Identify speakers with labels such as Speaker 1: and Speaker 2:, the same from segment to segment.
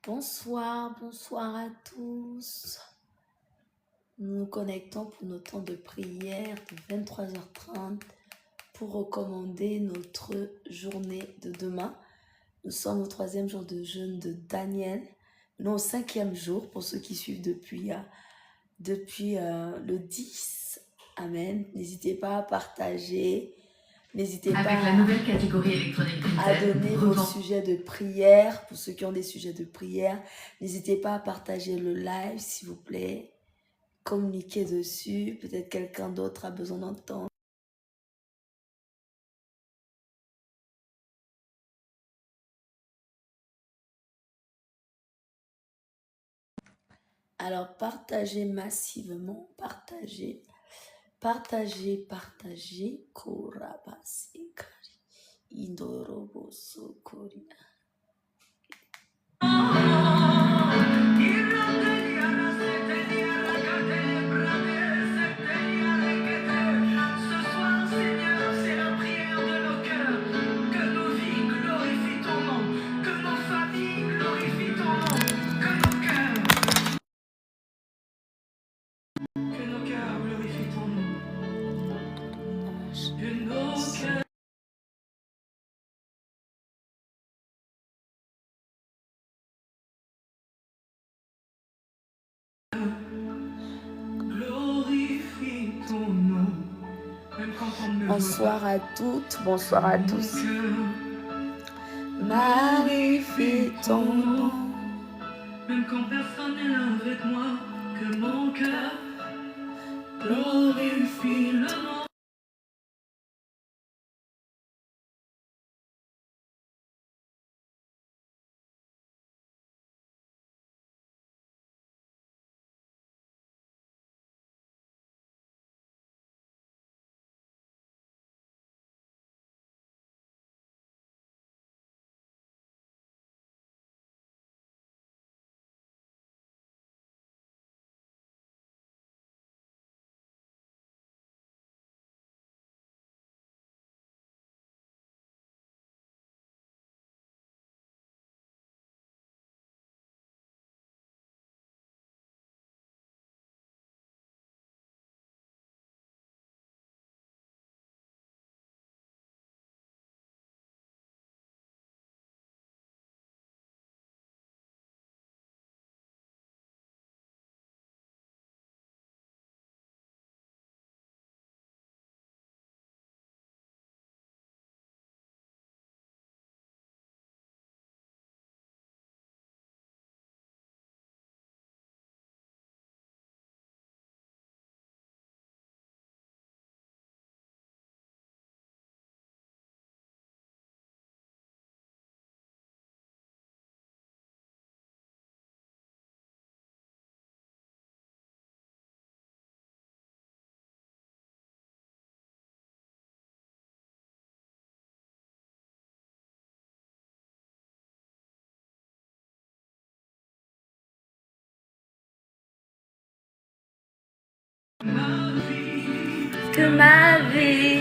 Speaker 1: Bonsoir, bonsoir à tous. Nous nous connectons pour notre temps de prière de 23h30 pour recommander notre journée de demain. Nous sommes au 3e jour de jeûne de Daniel, non au 5e jour pour ceux qui suivent depuis le 10. Amen. N'hésitez pas à partager. N'hésitez pas
Speaker 2: la nouvelle catégorie électronique
Speaker 1: à donner vos sujets de prière. Pour ceux qui ont des sujets de prière, n'hésitez pas à partager le live, s'il vous plaît. Communiquez dessus. Peut-être quelqu'un d'autre a besoin d'entendre. Alors, partagez massivement. Partagez. Korabasikari. Indorobo sokoria. Bonsoir à toutes, bonsoir à tous. Magnifie ton nom.
Speaker 2: Même quand personne n'est là avec moi, que mon cœur glorifie le nom.
Speaker 1: Que ma vie.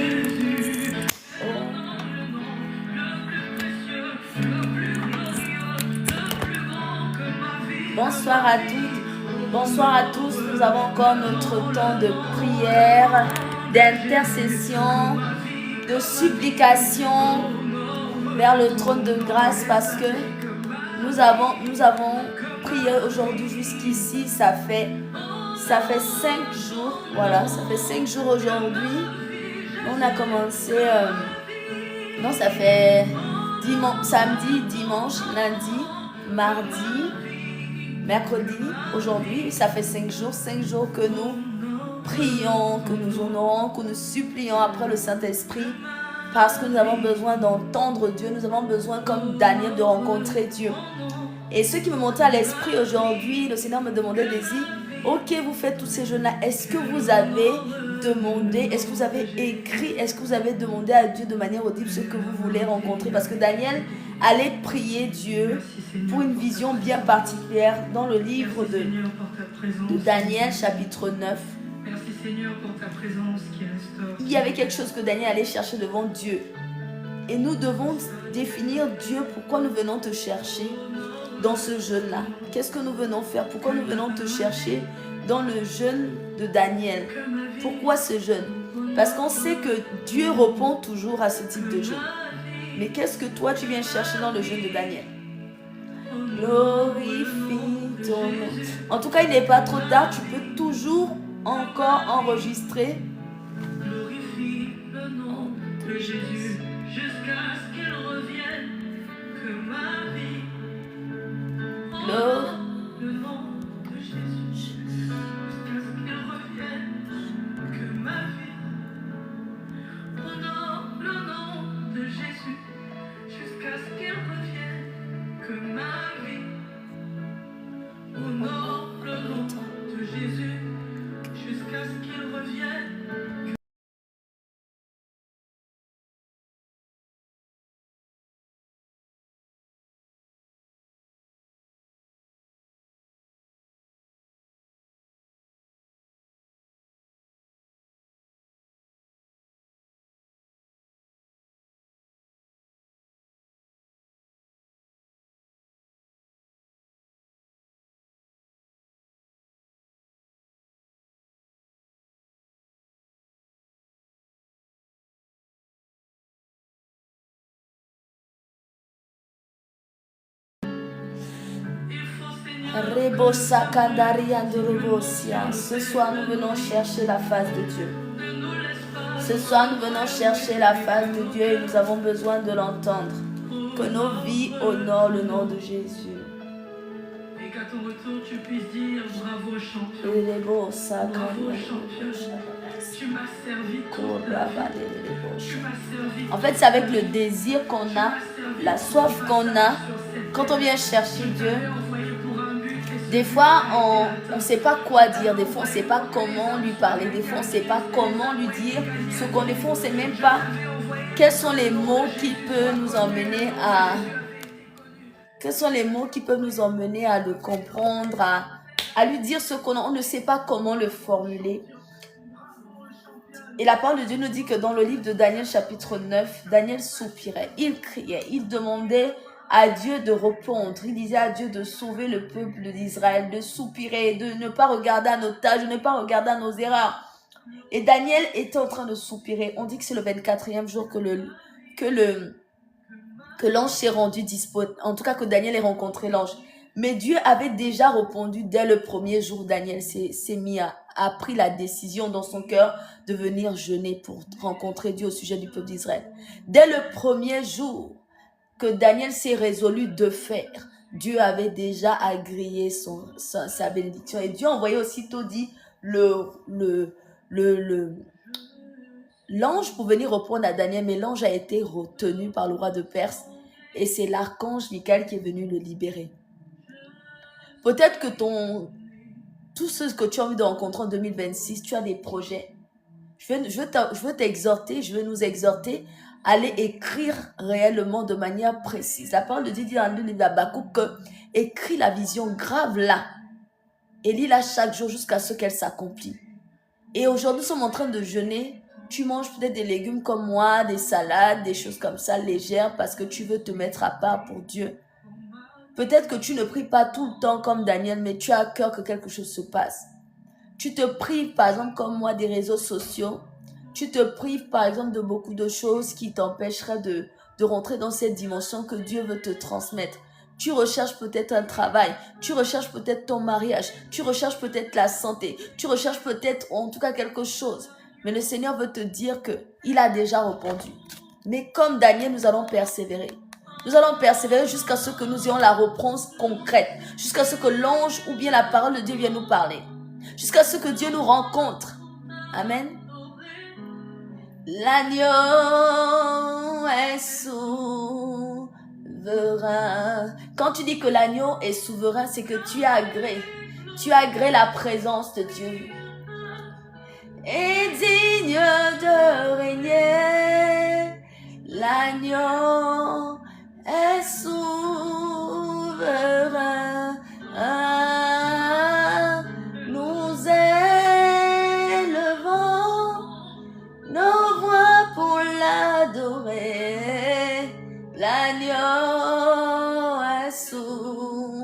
Speaker 1: Bonsoir à toutes, bonsoir à tous. Nous avons encore notre temps de prière, d'intercession, de supplication vers le trône de grâce parce que nous avons prié aujourd'hui jusqu'ici. Ça fait 5 jours. Voilà, ça fait 5 jours aujourd'hui. On a commencé. Non, ça fait samedi, dimanche, lundi, mardi, mercredi, aujourd'hui. Ça fait 5 jours que nous prions, que nous honorons, que nous supplions après le Saint-Esprit. Parce que nous avons besoin d'entendre Dieu. Nous avons besoin, comme Daniel, de rencontrer Dieu. Et ce qui me montait à l'esprit aujourd'hui, le Seigneur me demandait, Daisy, ok, vous faites tous ces jeûnes-là. Est-ce que vous avez demandé, est-ce que vous avez écrit, est-ce que vous avez demandé à Dieu de manière audible ce que vous voulez rencontrer? Parce que Daniel allait prier Dieu pour une vision bien particulière dans le livre de Daniel, chapitre 9.
Speaker 2: Merci Seigneur pour ta présence qui restaure.
Speaker 1: Il y avait quelque chose que Daniel allait chercher devant Dieu. Et nous devons définir Dieu, pourquoi nous venons te chercher. dans ce jeûne-là? Qu'est-ce que nous venons faire? Pourquoi nous venons te chercher dans le jeûne de Daniel? Pourquoi ce jeûne? Parce qu'on sait que Dieu répond toujours à ce type de jeûne. Mais qu'est-ce que toi tu viens chercher dans le jeûne de Daniel? Glorifie ton nom. En tout cas, il n'est pas trop tard. Tu peux toujours encore enregistrer.
Speaker 2: Glorifie le nom de Jésus jusqu'à ce qu'il revienne. Que ma vie honore le nom de Jésus jusqu'à ce qu'il revienne. Que ma vie honore le nom de Jésus jusqu'à ce qu'il revienne. Que ma vie honore le nom de Jésus jusqu'à ce qu'il revienne.
Speaker 1: Ce soir, nous venons chercher la face de Dieu. Ce soir, nous venons chercher la face de Dieu et nous avons besoin de l'entendre. Que nos vies honorent le nom de Jésus.
Speaker 2: Et qu'à ton retour, tu puisses dire bravo champion.
Speaker 1: Bravo
Speaker 2: champion. Tu m'as servi toute la vie. Tu m'as servi.
Speaker 1: En fait, c'est avec le désir qu'on a, la soif qu'on a, quand on vient chercher Dieu. Des fois, on ne sait pas quoi dire. Des fois, on ne sait pas comment lui parler. Des fois, on ne sait pas comment lui dire ce qu'on est. Des fois, on ne sait même pas quels sont les mots qui peuvent nous emmener à... Quels sont les mots qui peuvent nous emmener à le comprendre, à lui dire ce qu'on a. On ne sait pas comment le formuler. Et la parole de Dieu nous dit que dans le livre de Daniel, chapitre 9, Daniel soupirait, il criait, il demandait à Dieu de répondre. Il disait à Dieu de sauver le peuple d'Israël, de soupirer, de ne pas regarder à nos tâches, de ne pas regarder à nos erreurs. Et Daniel était en train de soupirer. On dit que c'est le 24e jour que l'ange s'est rendu disponible. En tout cas, que Daniel ait rencontré l'ange. Mais Dieu avait déjà répondu dès le premier jour. Daniel a pris la décision dans son cœur de venir jeûner pour rencontrer Dieu au sujet du peuple d'Israël. Dès le premier jour que Daniel s'est résolu de faire, Dieu avait déjà agréé sa bénédiction. Et Dieu envoyait aussitôt dit l'ange pour venir répondre à Daniel. Mais l'ange a été retenu par le roi de Perse. Et c'est l'archange Michael qui est venu le libérer. Peut-être que tout ce que tu as envie de rencontrer en 2026, tu as des projets. Je veux t'exhorter, je veux nous exhorter à aller écrire réellement de manière précise. La parole de Dieu dit dans le livre d'Habakkuk que écris la vision, grave-la et lis-la chaque jour jusqu'à ce qu'elle s'accomplisse. Et aujourd'hui, nous sommes en train de jeûner. Tu manges peut-être des légumes comme moi, des salades, des choses comme ça légères parce que tu veux te mettre à part pour Dieu. Peut-être que tu ne pries pas tout le temps comme Daniel, mais tu as à cœur que quelque chose se passe. Tu te prives, par exemple, comme moi, des réseaux sociaux. Tu te prives, par exemple, de beaucoup de choses qui t'empêcheraient de rentrer dans cette dimension que Dieu veut te transmettre. Tu recherches peut-être un travail. Tu recherches peut-être ton mariage. Tu recherches peut-être la santé. Tu recherches peut-être, en tout cas, quelque chose. Mais le Seigneur veut te dire qu'il a déjà répondu. Mais comme Daniel, nous allons persévérer. Nous allons persévérer jusqu'à ce que nous ayons la réponse concrète. Jusqu'à ce que l'ange ou bien la parole de Dieu vienne nous parler. Jusqu'à ce que Dieu nous rencontre. Amen. L'agneau est souverain. Quand tu dis que l'agneau est souverain, c'est que tu agrées. Tu agrées la présence de Dieu. Et digne de régner, l'agneau est souverain. Nous élevons nos voix pour l'adorer. L'agneau est souverain.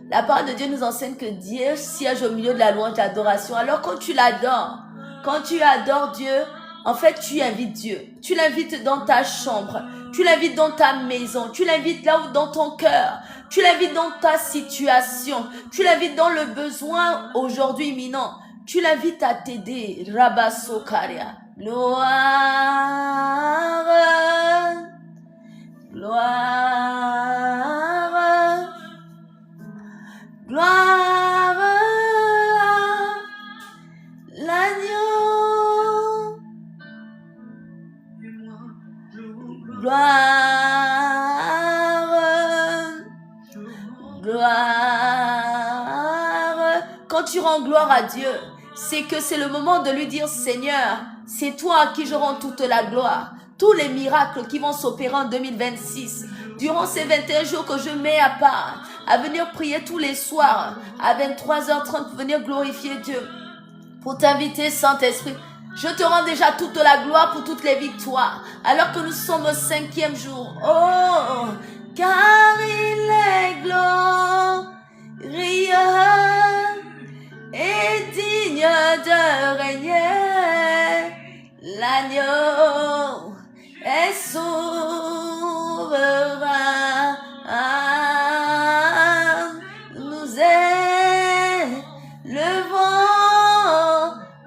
Speaker 1: La parole de Dieu nous enseigne que Dieu siège au milieu de la louange d'adoration. Alors quand tu l'adores, quand tu adores Dieu, en fait, tu invites Dieu. Tu l'invites dans ta chambre. Tu l'invites dans ta maison. Tu l'invites là où dans ton cœur. Tu l'invites dans ta situation. Tu l'invites dans le besoin aujourd'hui imminent. Tu l'invites à t'aider. Rabasokaria. Gloire. Gloire. Gloire à l'agneau. Gloire, gloire. Quand tu rends gloire à Dieu, c'est que c'est le moment de lui dire, Seigneur, c'est toi à qui je rends toute la gloire. Tous les miracles qui vont s'opérer en 2026, durant ces 21 jours que je mets à part, à venir prier tous les soirs, à 23h30 pour venir glorifier Dieu, pour t'inviter, Saint-Esprit. Je te rends déjà toute la gloire pour toutes les victoires, alors que nous sommes au 5e jour. Oh, car il est glorieux et digne de régner. L'agneau est souverain. Nous élevons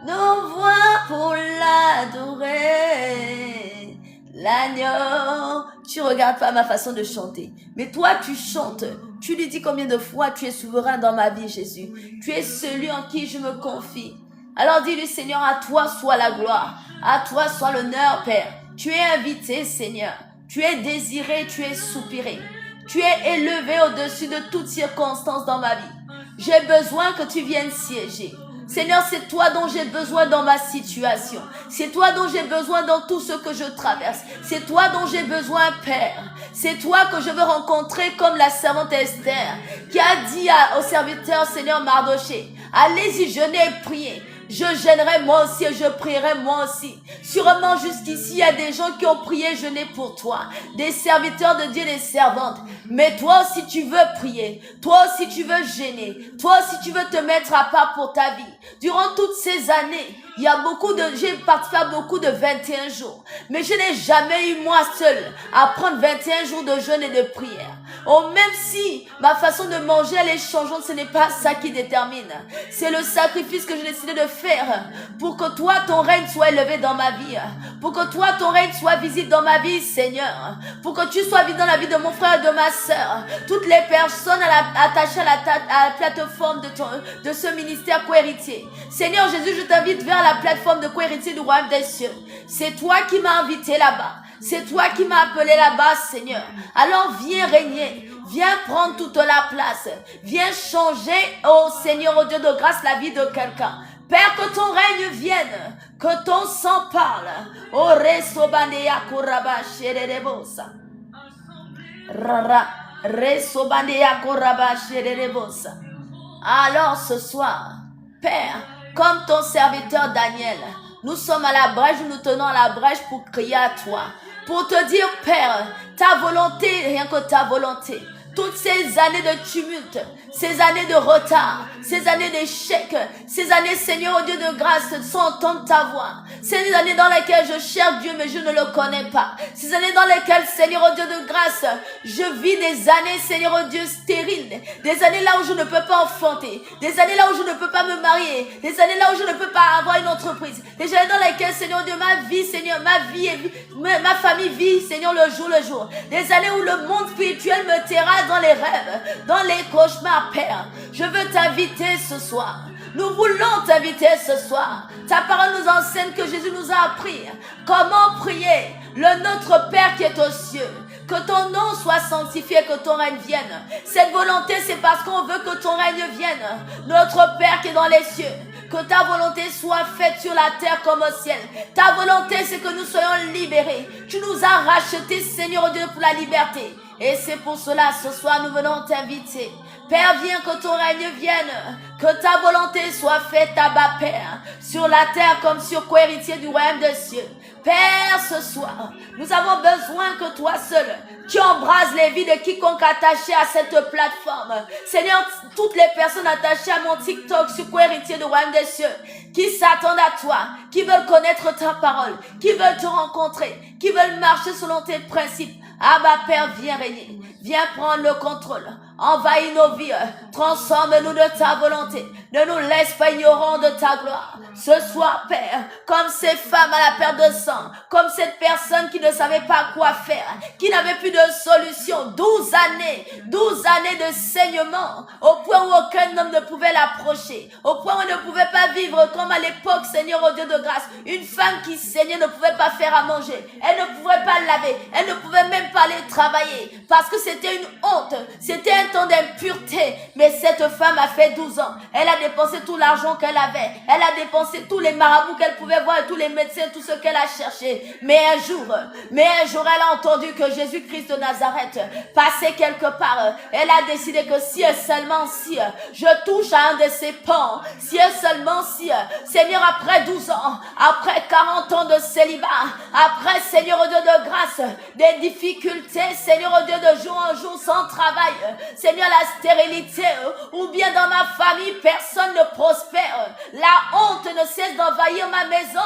Speaker 1: nos voix pour l'adorer. L'agneau. Tu regardes pas ma façon de chanter, mais toi tu chantes. Tu lui dis combien de fois tu es souverain dans ma vie, Jésus. Tu es celui en qui je me confie. Alors dis-lui, Seigneur, à toi soit la gloire. À toi soit l'honneur, Père. Tu es invité, Seigneur. Tu es désiré, tu es soupiré. Tu es élevé au-dessus de toutes circonstances dans ma vie. J'ai besoin que tu viennes siéger. Seigneur, c'est toi dont j'ai besoin dans ma situation. C'est toi dont j'ai besoin dans tout ce que je traverse. C'est toi dont j'ai besoin, Père. C'est toi que je veux rencontrer comme la servante Esther qui a dit au serviteur, Seigneur Mardoché, allez-y, jeûnez et priez. Je gênerai moi aussi et je prierai moi aussi. Sûrement jusqu'ici, il y a des gens qui ont prié, jeûné pour toi. Des serviteurs de Dieu, des servantes. Mais toi aussi tu veux prier. Toi aussi tu veux gêner. Toi aussi tu veux te mettre à part pour ta vie. Durant toutes ces années, il y a j'ai participé à beaucoup de 21 jours. Mais je n'ai jamais eu moi seul à prendre 21 jours de jeûne et de prière. Oh, même si ma façon de manger elle est changeante, ce n'est pas ça qui détermine. C'est le sacrifice que j'ai décidé de faire pour que toi, ton règne soit élevé dans ma vie. Pour que toi, ton règne soit visible dans ma vie, Seigneur. Pour que tu sois visible dans la vie de mon frère et de ma sœur. Toutes les personnes attachées à la plateforme de ce ministère co-héritier. Seigneur Jésus, je t'invite vers la plateforme de co-héritier du royaume des cieux. C'est toi qui m'as invité là-bas. C'est toi qui m'as appelé là-bas, Seigneur. Alors viens régner. Viens prendre toute la place. Viens changer, oh Seigneur, oh Dieu de grâce, la vie de quelqu'un. Père, que ton règne vienne. Que ton sang parle. Oh resobandea kuraba shererebosa. Rara resobandea kuraba shererebosa. Alors ce soir, Père, comme ton serviteur Daniel, nous sommes à la brèche, nous tenons à la brèche pour crier à toi. Pour te dire, Père, ta volonté, rien que ta volonté. Toutes ces années de tumulte, ces années de retard, ces années d'échec, ces années, Seigneur, oh Dieu de grâce, sans entendre ta voix. Ces années dans lesquelles je cherche Dieu, mais je ne le connais pas. Ces années dans lesquelles, Seigneur, oh Dieu de grâce, je vis des années, Seigneur, oh Dieu, stériles. Des années là où je ne peux pas enfanter. Des années là où je ne peux pas me marier. Des années là où je ne peux pas avoir une entreprise. Des années dans lesquelles, Seigneur, oh Dieu, ma vie, Seigneur, ma famille vit, Seigneur, le jour. Des années où le monde spirituel me terrasse dans les rêves, dans les cauchemars, Père. Je veux t'inviter ce soir. Nous voulons t'inviter ce soir. Ta parole nous enseigne que Jésus nous a appris comment prier. Le Notre Père qui est aux cieux. Que ton nom soit sanctifié, que ton règne vienne. Cette volonté, c'est parce qu'on veut que ton règne vienne. Notre Père qui est dans les cieux. Que ta volonté soit faite sur la terre comme au ciel. Ta volonté, c'est que nous soyons libérés. Tu nous as rachetés, Seigneur Dieu, pour la liberté. Et c'est pour cela, ce soir, nous venons t'inviter. Père, viens que ton règne vienne, que ta volonté soit faite, Abba Père, sur la terre comme sur co-héritier du royaume des cieux. Père, ce soir, nous avons besoin que toi seul, tu embrases les vies de quiconque attaché à cette plateforme. Seigneur, toutes les personnes attachées à mon TikTok sur co-héritier du royaume des cieux, qui s'attendent à toi, qui veulent connaître ta parole, qui veulent te rencontrer, qui veulent marcher selon tes principes. Abba Père, viens régner, viens prendre le contrôle, envahis nos vies, transforme-nous de ta volonté, ne nous laisse pas ignorants de ta gloire. Ce soir, Père, comme ces femmes à la perte de sang, comme cette personne qui ne savait pas quoi faire, qui n'avait plus de solution, 12 années de saignement, au point où aucun homme ne pouvait l'approcher, au point où on ne pouvait pas vivre comme à l'époque, Seigneur, au Dieu de grâce. Une femme qui saignait ne pouvait pas faire à manger, elle ne pouvait pas laver, elle ne pouvait même pas aller travailler, parce que c'était une honte, c'était un temps d'impureté. Mais cette femme a fait 12 ans, elle a dépensé tout l'argent qu'elle avait, elle a dépensé tous les marabouts qu'elle pouvait voir, et tous les médecins, tout ce qu'elle a cherché. Mais un jour, elle a entendu que Jésus-Christ de Nazareth passait quelque part. Elle a décidé que si et seulement si je touche à un de ses pans, si et seulement si, Seigneur, après 12 ans, après 40 ans de célibat, après, Seigneur, au Dieu de grâce, des difficultés, Seigneur, au Dieu de jour en jour sans travail, Seigneur, la stérilité, ou bien dans ma famille, personne ne prospère. La honte ne cesse d'envahir ma maison.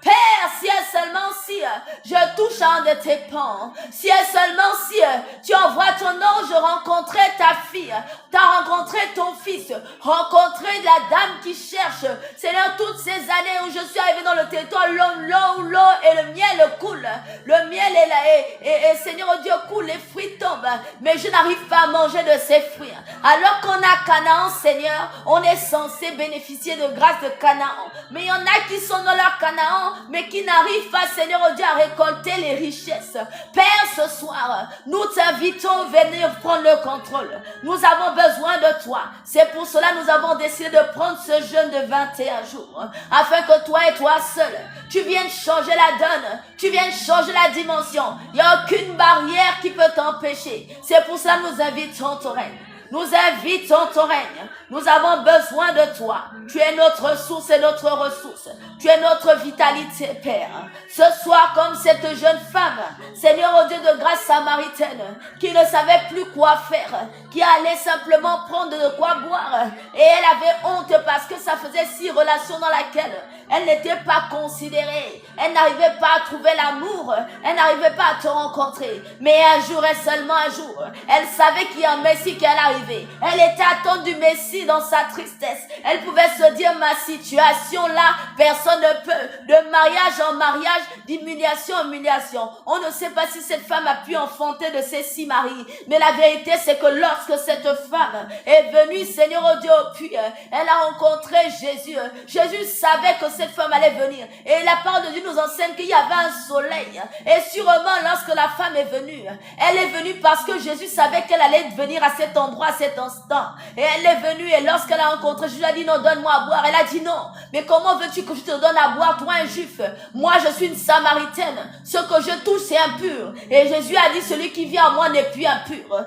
Speaker 1: Père, si et seulement si je touche à un de tes pans, si et seulement si tu envoies ton ange rencontrer ta fille, t'as rencontré ton fils, rencontrer la dame qui cherche. Seigneur, toutes ces années où je suis arrivé dans le territoire, l'eau et le miel coule. Le miel est là et Seigneur, oh Dieu, coule, les fruits tombent, mais je n'arrive pas à manger de ces fruits. Alors qu'on a Canaan, Seigneur, on est censé bénéficier de grâce de Canaan. Mais il y en a qui sont dans leur Canaan, mais qui n'arrivent pas, Seigneur, oh Dieu, à récolter les richesses. Père, ce soir, nous t'invitons à venir prendre le contrôle. Nous avons besoin de toi. C'est pour cela que nous avons décidé de prendre ce jeûne de 21 jours, afin que toi et toi seul, tu viennes changer la donne, tu viennes changer la dimension. Il n'y a aucune barrière qui peut t'empêcher. C'est pour cela que nous invitons ton règne. Nous invitons ton règne. Nous avons besoin de toi. Tu es notre source et notre ressource. Tu es notre vitalité, Père. Ce soir, comme cette jeune femme, Seigneur, au Dieu de grâce samaritaine, qui ne savait plus quoi faire, qui allait simplement prendre de quoi boire, et elle avait honte parce que ça faisait 6 relations dans laquelle elle n'était pas considérée. Elle n'arrivait pas à trouver l'amour. Elle n'arrivait pas à te rencontrer. Mais un jour et seulement un jour, elle savait qu'il y a un Messie qui allait arriver. Elle était attente du Messie dans sa tristesse. Elle pouvait se dire, ma situation là, personne ne peut. De mariage en mariage, d'humiliation en humiliation. On ne sait pas si cette femme a pu enfanter de ses 6 maris. Mais la vérité, c'est que lorsque cette femme est venue, Seigneur, oh Dieu, puis elle a rencontré Jésus. Jésus savait que cette femme allait venir. Et la parole de Dieu nous enseigne qu'il y avait un soleil. Et sûrement, lorsque la femme est venue, elle est venue parce que Jésus savait qu'elle allait venir à cet endroit, à cet instant. Et elle est venue, et lorsqu'elle a rencontré Jésus, elle a dit, non, donne-moi à boire. Elle a dit, non, mais comment veux-tu que je te donne à boire, toi un juif? Moi, je suis une samaritaine. Ce que je touche, c'est impur. Et Jésus a dit, celui qui vient à moi n'est plus impur.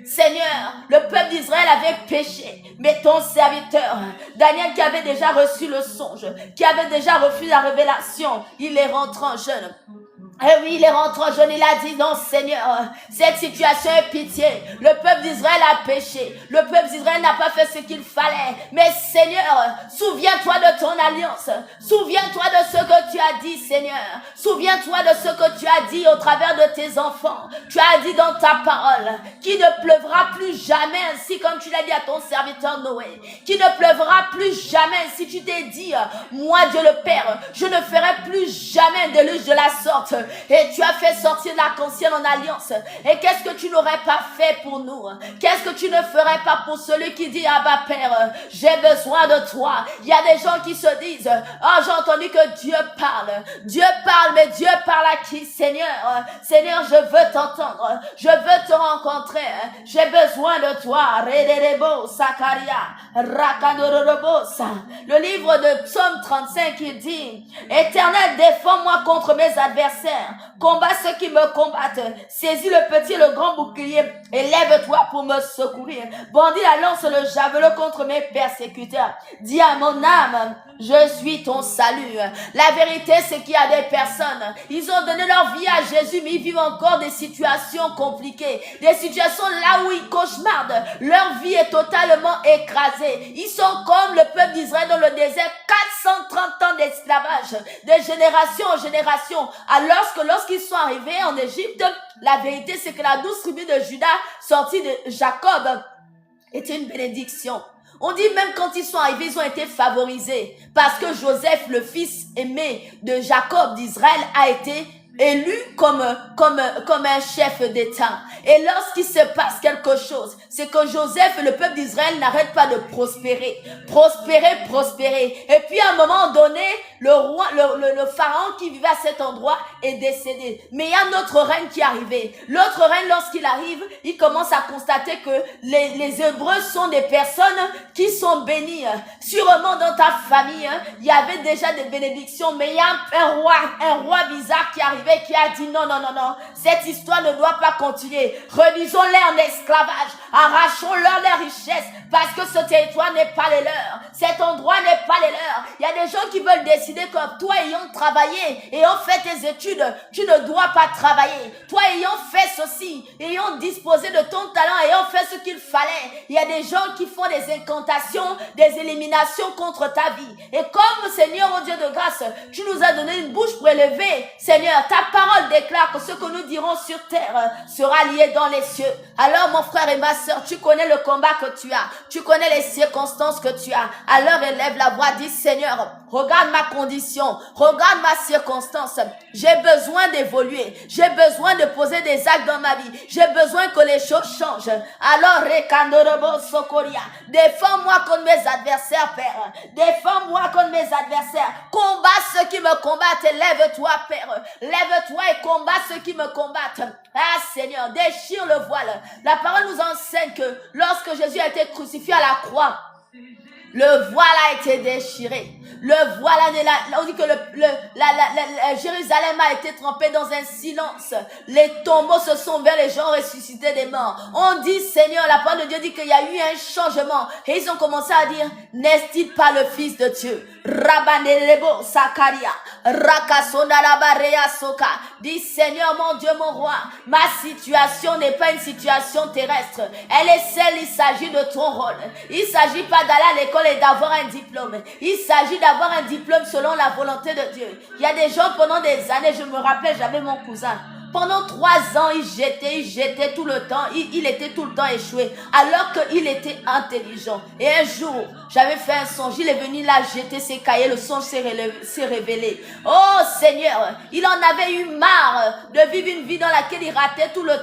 Speaker 1: Seigneur, le peuple d'Israël avait péché. Mais ton serviteur, Daniel, qui avait déjà reçu le songe, qui avait déjà refusé la révélation, il est rentré en jeûne. Et oui, il est rentré en jeûne, il a dit, non Seigneur, cette situation est pitié. Le peuple d'Israël a péché. Le peuple d'Israël n'a pas fait ce qu'il fallait. Mais Seigneur, souviens-toi de ton alliance. Souviens-toi de ce que tu as dit, Seigneur. Souviens-toi de ce que tu as dit au travers de tes enfants. Tu as dit dans ta parole qu'il ne pleuvra plus jamais ainsi comme tu l'as dit à ton serviteur Noé. Qu'il ne pleuvra plus jamais ainsi tu t'es dit, moi Dieu le Père, je ne ferai plus jamais de déluge de la sorte. Et tu as fait sortir l'arc-en-ciel en alliance. Et qu'est-ce que tu n'aurais pas fait pour nous? Qu'est-ce que tu ne ferais pas pour celui qui dit, ah bah Père, j'ai besoin de toi? Il y a des gens qui se disent, oh j'ai entendu que Dieu parle. Dieu parle, mais Dieu parle à qui? Seigneur, Seigneur, je veux t'entendre. Je veux te rencontrer. J'ai besoin de toi. Le livre de Psaume 35, il dit, Éternel, défends-moi contre mes adversaires. chair. Combat ceux qui me combattent. Saisis le petit et le grand bouclier et lève-toi pour me secourir. Bandis la lance et le javelot contre mes persécuteurs. Dis à mon âme, je suis ton salut. La vérité, c'est qu'il y a des personnes, ils ont donné leur vie à Jésus, mais ils vivent encore des situations compliquées. Des situations là où ils cauchemardent. Leur vie est totalement écrasée. Ils sont comme le peuple d'Israël dans le désert, 430 ans d'esclavage, de génération en génération. Alors que lorsqu'ils sont arrivés en Égypte, la vérité, c'est que la douce tribu de Juda, sortie de Jacob, était une bénédiction. On dit même quand ils sont arrivés, ils ont été favorisés parce que Joseph, le fils aimé de Jacob d'Israël, a été élu comme un chef d'État. Et lorsqu'il se passe quelque chose, c'est que Joseph et le peuple d'Israël n'arrêtent pas de prospérer. Prospérer. Et puis à un moment donné, le roi, le pharaon qui vivait à cet endroit est décédé. Mais il y a un autre règne qui est arrivé. L'autre règne, lorsqu'il arrive, il commence à constater que les Hébreux sont des personnes qui sont bénies. Sûrement dans ta famille, il y avait déjà des bénédictions, mais il y a un roi bizarre qui est arrivé, qui a dit non, cette histoire ne doit pas continuer. Réduisons-les en esclavage, arrachons-leur les richesses, parce que ce territoire n'est pas les leurs, cet endroit n'est pas les leurs. Il y a des gens qui veulent décider que toi ayant travaillé, ayant fait tes études, tu ne dois pas travailler. Toi ayant fait ceci, ayant disposé de ton talent, ayant fait ce qu'il fallait. Il y a des gens qui font des incantations, des éliminations contre ta vie. Et comme Seigneur, oh Dieu de grâce, tu nous as donné une bouche pour élever, Seigneur, ta parole déclare que ce que nous dirons sur terre sera lié dans les cieux. Alors mon frère et ma soeur, tu connais le combat que tu as, tu connais les circonstances que tu as. Alors élève la voix, dis Seigneur, regarde ma condition, regarde ma circonstance. J'ai besoin d'évoluer, j'ai besoin de poser des actes dans ma vie, j'ai besoin que les choses changent. Alors Rekandorobo Sokoria, défends-moi contre mes adversaires, Père. Défends-moi contre mes adversaires. Combat ceux qui me combattent et lève-toi, Père. Lève-toi et combat ceux qui me combattent. Ah Seigneur, déchire le voile. La parole nous enseigne que lorsque Jésus a été crucifié à la croix, le voile a été déchiré. Le voile, on dit que Jérusalem a été trempé dans un silence. Les tombeaux se sont ouverts, les gens ressuscités des morts. On dit, Seigneur, la parole de Dieu dit qu'il y a eu un changement. Et ils ont commencé à dire, n'est-il pas le Fils de Dieu? Rabanelebo Sakaria, Rakasonalabarea Soka. Dis, Seigneur, mon Dieu, mon roi, ma situation n'est pas une situation terrestre. Elle est celle, il s'agit de ton rôle. Il ne s'agit pas d'aller à l'école et d'avoir un diplôme. Il s'agit d'avoir un diplôme selon la volonté de Dieu. Il y a des gens pendant des années, je me rappelle, j'avais mon cousin. Pendant 3 ans, il jetait tout le temps. Il était tout le temps échoué. Alors qu'il était intelligent. Et un jour, j'avais fait un songe. Il est venu là jeter ses cahiers. Le songe s'est révélé. Oh Seigneur, il en avait eu marre de vivre une vie dans laquelle il ratait tout le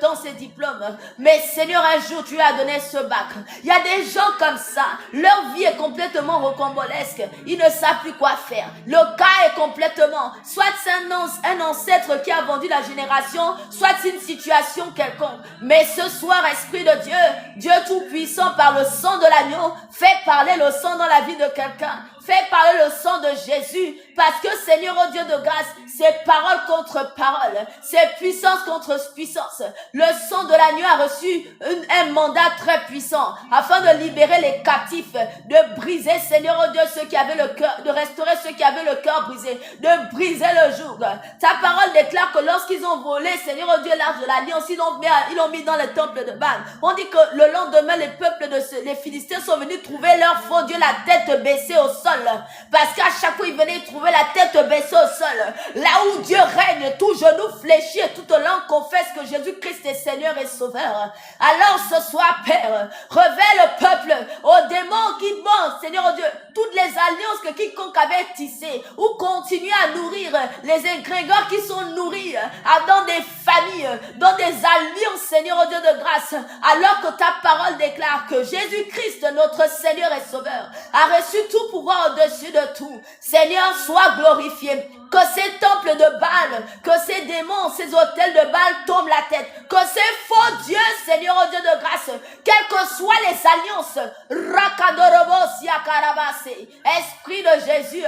Speaker 1: temps ses diplômes. Mais Seigneur, un jour, tu lui as donné ce bac. Il y a des gens comme ça. Leur vie est complètement rocambolesque. Ils ne savent plus quoi faire. Le cas est complètement, soit c'est un ancêtre qui a vendu la génération, soit c'est une situation quelconque. Mais ce soir, Esprit de Dieu, Dieu Tout-Puissant, par le sang de l'agneau, fait parler le sang dans la vie de quelqu'un. Fais parler le sang de Jésus, parce que Seigneur, oh Dieu de grâce, c'est parole contre parole, c'est puissance contre puissance. Le sang de l'agneau a reçu un mandat très puissant, afin de libérer les captifs, de briser, Seigneur, oh Dieu, ceux qui avaient le cœur, de restaurer ceux qui avaient le cœur brisé, de briser le joug. Ta parole déclare que lorsqu'ils ont volé, Seigneur, oh Dieu, l'arche de l'alliance, ils l'ont mis dans le temple de Baal. On dit que le lendemain, les Philistins sont venus trouver leur faux Dieu la tête baissée au sol. Parce qu'à chaque fois, ils venaient trouver la tête baissée au sol. Là où Dieu règne, tout genou fléchit et toute langue confesse que Jésus-Christ est Seigneur et Sauveur. Alors ce soir, Père, révèle le peuple aux démons qui mentent, Seigneur oh Dieu, toutes les alliances que quiconque avait tissées ou continue à nourrir, les égrégores qui sont nourris dans des familles, dans des alliances, Seigneur oh Dieu de grâce, alors que ta parole déclare que Jésus-Christ, notre Seigneur et Sauveur, a reçu tout pouvoir au-dessus de tout. Seigneur, sois glorifié. Que ces temples de Baal, que ces démons, ces hôtels de Baal tombent la tête. Que ces faux dieux, Seigneur, oh Dieu de grâce, quelles que soient les alliances, Rakadorobo Siaka, Esprit de Jésus,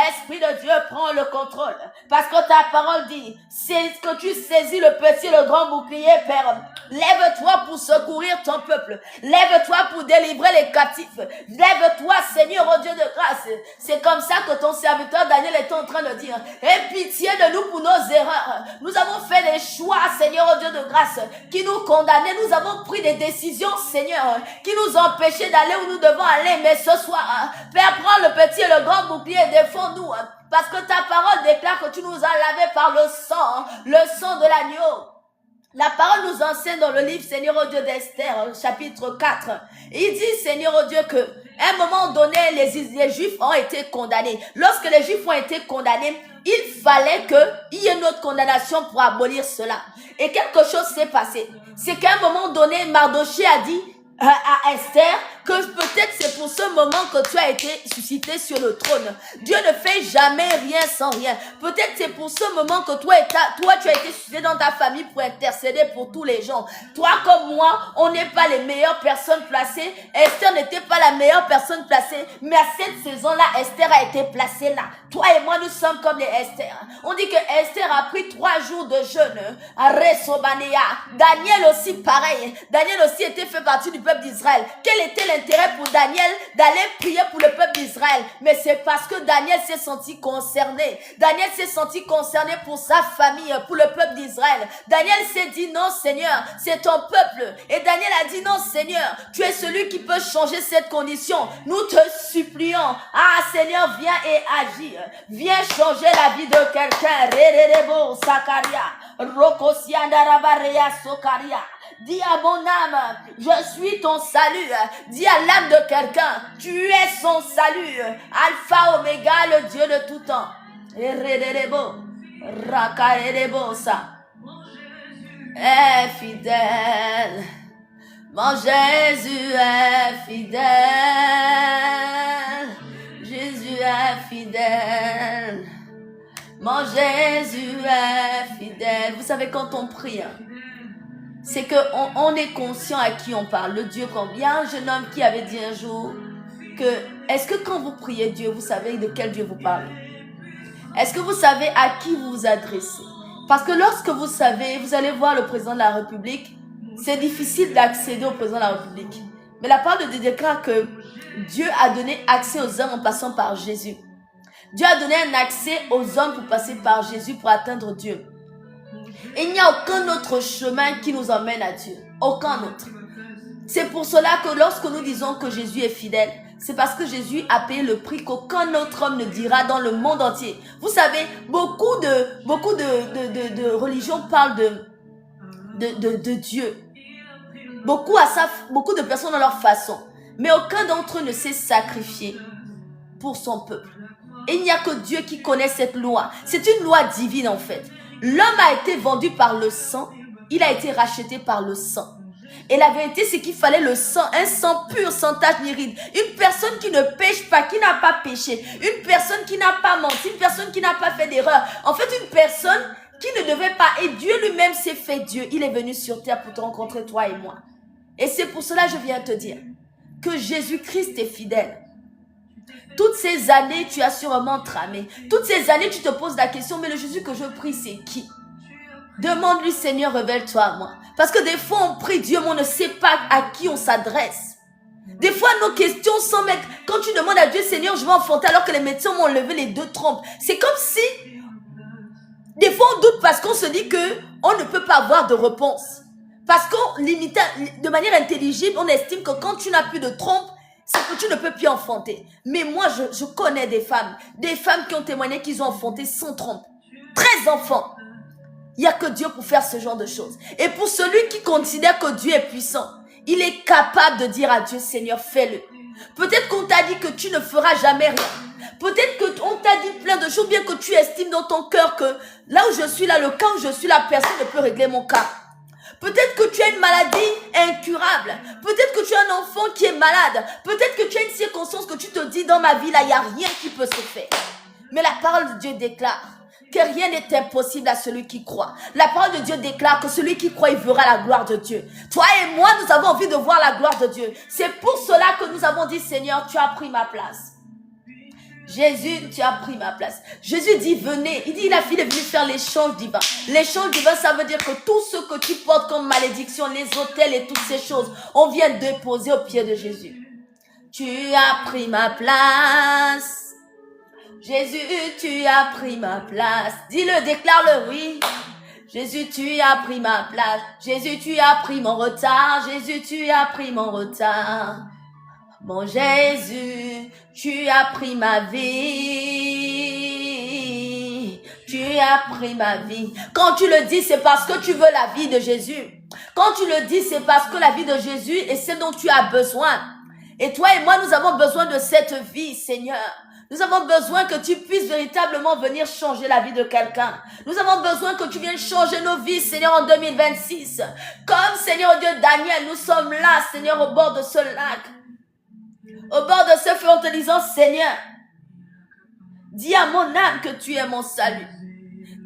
Speaker 1: Esprit de Dieu, prends le contrôle. Parce que ta parole dit, c'est que tu saisis le petit et le grand bouclier, Père. Lève-toi pour secourir ton peuple. Lève-toi pour délivrer les captifs. Lève-toi, Seigneur, oh Dieu de grâce. C'est comme ça que ton serviteur Daniel est en train de dire, aie pitié de nous pour nos erreurs. Nous avons fait des choix, Seigneur, oh Dieu de grâce, qui nous condamnaient. Nous avons pris des décisions, Seigneur, qui nous empêchaient d'aller où nous devons aller. Mais ce soir, Père, prends le petit et le grand bouclier et défends-nous. Parce que ta parole déclare que tu nous as lavés par le sang de l'agneau. La parole nous enseigne dans le livre Seigneur au Dieu d'Esther, chapitre 4. Il dit, Seigneur au Dieu, que à un moment donné, les Juifs ont été condamnés. Lorsque les Juifs ont été condamnés, il fallait qu'il y ait une autre condamnation pour abolir cela. Et quelque chose s'est passé. C'est qu'à un moment donné, Mardochée a dit à Esther que peut-être c'est pour ce moment que tu as été suscité sur le trône. Dieu ne fait jamais rien sans rien. Peut-être c'est pour ce moment que toi tu as été suscité dans ta famille pour intercéder pour tous les gens. Toi comme moi, on n'est pas les meilleures personnes placées. Esther n'était pas la meilleure personne placée. Mais à cette saison-là, Esther a été placée là. Toi et moi, nous sommes comme les Esther. On dit que Esther a pris 3 jours de jeûne. À Resobanea. Daniel aussi pareil. Daniel aussi était fait partie du peuple d'Israël. Quel était l'intérêt pour Daniel d'aller prier pour le peuple d'Israël? Mais c'est parce que Daniel s'est senti concerné. Daniel s'est senti concerné pour sa famille, pour le peuple d'Israël. Daniel s'est dit non Seigneur, c'est ton peuple. Et Daniel a dit non Seigneur, tu es celui qui peut changer cette condition. Nous te supplions. Ah Seigneur, viens et agis. Viens changer la vie de quelqu'un. Rerebo Sakaria. Rokosiandarabareya Sokaria. Dis à mon âme, je suis ton salut. Dis à l'âme de quelqu'un, tu es son salut. Alpha, Oméga, le Dieu de tout temps. Est fidèle. Mon Jésus est fidèle. Jésus est fidèle. Mon Jésus est fidèle. Vous savez, quand on prie, c'est qu'on est conscient à qui on parle. Le Dieu qu'on... Il y a un jeune homme qui avait dit un jour que, est-ce que quand vous priez Dieu, vous savez de quel Dieu vous parlez? Est-ce que vous savez à qui vous vous adressez? Parce que lorsque vous savez, vous allez voir le président de la République, c'est difficile d'accéder au président de la République. Mais la parole de Dieu déclare que Dieu a donné accès aux hommes en passant par Jésus. Dieu a donné un accès aux hommes pour passer par Jésus pour atteindre Dieu. Et il n'y a aucun autre chemin qui nous emmène à Dieu. Aucun autre. C'est pour cela que lorsque nous disons que Jésus est fidèle, c'est parce que Jésus a payé le prix qu'aucun autre homme ne dira dans le monde entier. Vous savez, beaucoup de religions parlent de Dieu. Beaucoup de personnes ont leur façon. Mais aucun d'entre eux ne s'est sacrifié pour son peuple. Et il n'y a que Dieu qui connaît cette loi. C'est une loi divine en fait. L'homme a été vendu par le sang. Il a été racheté par le sang. Et la vérité, c'est qu'il fallait le sang, un sang pur, sans tache ni ride. Une personne qui ne pêche pas, qui n'a pas péché. Une personne qui n'a pas menti, une personne qui n'a pas fait d'erreur. En fait, une personne qui ne devait pas. Et Dieu lui-même s'est fait Dieu. Il est venu sur terre pour te rencontrer, toi et moi. Et c'est pour cela que je viens te dire que Jésus-Christ est fidèle. Toutes ces années, tu as sûrement tramé. Toutes ces années, tu te poses la question, mais le Jésus que je prie, c'est qui? Demande-lui, Seigneur, révèle-toi à moi. Parce que des fois, on prie Dieu, mais on ne sait pas à qui on s'adresse. Des fois, nos questions sont mettre. Quand tu demandes à Dieu, Seigneur, je vais enfanter, alors que les médecins m'ont levé les 2 trompes. C'est comme si, des fois, on doute parce qu'on se dit qu'on ne peut pas avoir de réponse. Parce qu'on limite, de manière intelligible, on estime que quand tu n'as plus de trompe, c'est que tu ne peux plus enfanter. Mais moi, je connais des femmes qui ont témoigné qu'ils ont enfanté sans trompe. 13 enfants. Il n'y a que Dieu pour faire ce genre de choses. Et pour celui qui considère que Dieu est puissant, il est capable de dire à Dieu, Seigneur, fais-le. Peut-être qu'on t'a dit que tu ne feras jamais rien. Peut-être qu'on t'a dit plein de choses, bien que tu estimes dans ton cœur que là où je suis là, le cas où je suis là, personne ne peut régler mon cas. Peut-être que tu as une maladie incurable. Peut-être que tu as un enfant qui est malade. Peut-être que tu as une circonstance que tu te dis dans ma vie, là, il n'y a rien qui peut se faire. Mais la parole de Dieu déclare que rien n'est impossible à celui qui croit. La parole de Dieu déclare que celui qui croit, il verra la gloire de Dieu. Toi et moi, nous avons envie de voir la gloire de Dieu. C'est pour cela que nous avons dit, Seigneur, tu as pris ma place. Jésus, tu as pris ma place. Jésus dit, venez. Il dit, la fille est venue faire l'échange divin. L'échange divin, ça veut dire que tout ce que tu portes comme malédiction, les autels et toutes ces choses, on vient déposer au pied de Jésus. Tu as pris ma place. Jésus, tu as pris ma place. Dis-le, déclare-le, oui. Jésus, tu as pris ma place. Jésus, tu as pris mon retard. Jésus, tu as pris mon retard. Mon Jésus, tu as pris ma vie. Tu as pris ma vie. Quand tu le dis, c'est parce que tu veux la vie de Jésus. Quand tu le dis, c'est parce que la vie de Jésus est celle dont tu as besoin. Et toi et moi, nous avons besoin de cette vie, Seigneur. Nous avons besoin que tu puisses véritablement venir changer la vie de quelqu'un. Nous avons besoin que tu viennes changer nos vies, Seigneur, en 2026. Comme, Seigneur Dieu, Daniel, nous sommes là, Seigneur, au bord de ce lac. Au bord de ce feu, en te disant, Seigneur, dis à mon âme que tu es mon salut.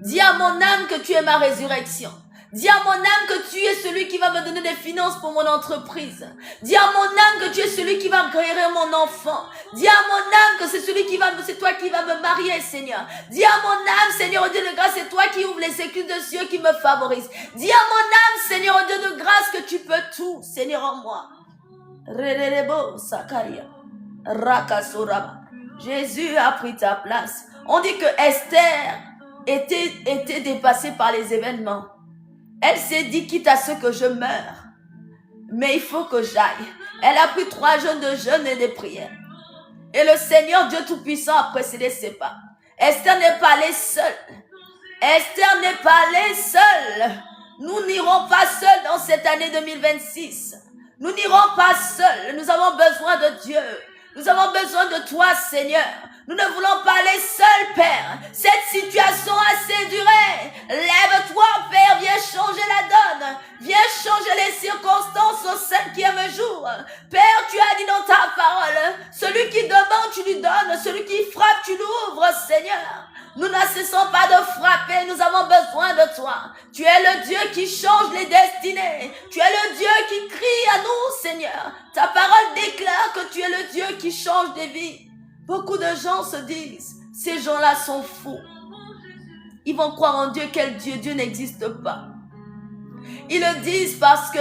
Speaker 1: Dis à mon âme que tu es ma résurrection. Dis à mon âme que tu es celui qui va me donner des finances pour mon entreprise. Dis à mon âme que tu es celui qui va guérir mon enfant. Dis à mon âme que c'est c'est toi qui vas me marier, Seigneur. Dis à mon âme, Seigneur, au Dieu de grâce, c'est toi qui ouvres les écluses de cieux qui me favorisent. Dis à mon âme, Seigneur, au Dieu de grâce, que tu peux tout, Seigneur, en moi. Jésus a pris ta place. On dit que Esther était dépassée par les événements. Elle s'est dit, quitte à ce que je meure, mais il faut que j'aille. Elle a pris 3 jours de jeûne et de prière. Et le Seigneur Dieu Tout-Puissant a précédé ses pas. Esther n'est pas allée seule. Esther n'est pas allée seule. Nous n'irons pas seuls dans cette année 2026. Nous n'irons pas seuls. Nous avons besoin de Dieu. Nous avons besoin de toi, Seigneur. Nous ne voulons pas aller seuls, Père. Cette situation a assez duré. Lève-toi, Père, viens changer la donne. Viens changer les circonstances au 5e jour. Père, tu as dit dans ta parole, celui qui demande, tu lui donnes. Celui qui frappe, tu l'ouvres, Seigneur. Nous ne cessons pas de frapper, nous avons besoin de toi. Tu es le Dieu qui change les destinées. Tu es le Dieu qui crie à nous, Seigneur. Ta parole déclare que tu es le Dieu qui change des vies. Beaucoup de gens se disent, ces gens-là sont fous. Ils vont croire en Dieu, quel Dieu? Dieu n'existe pas. Ils le disent parce que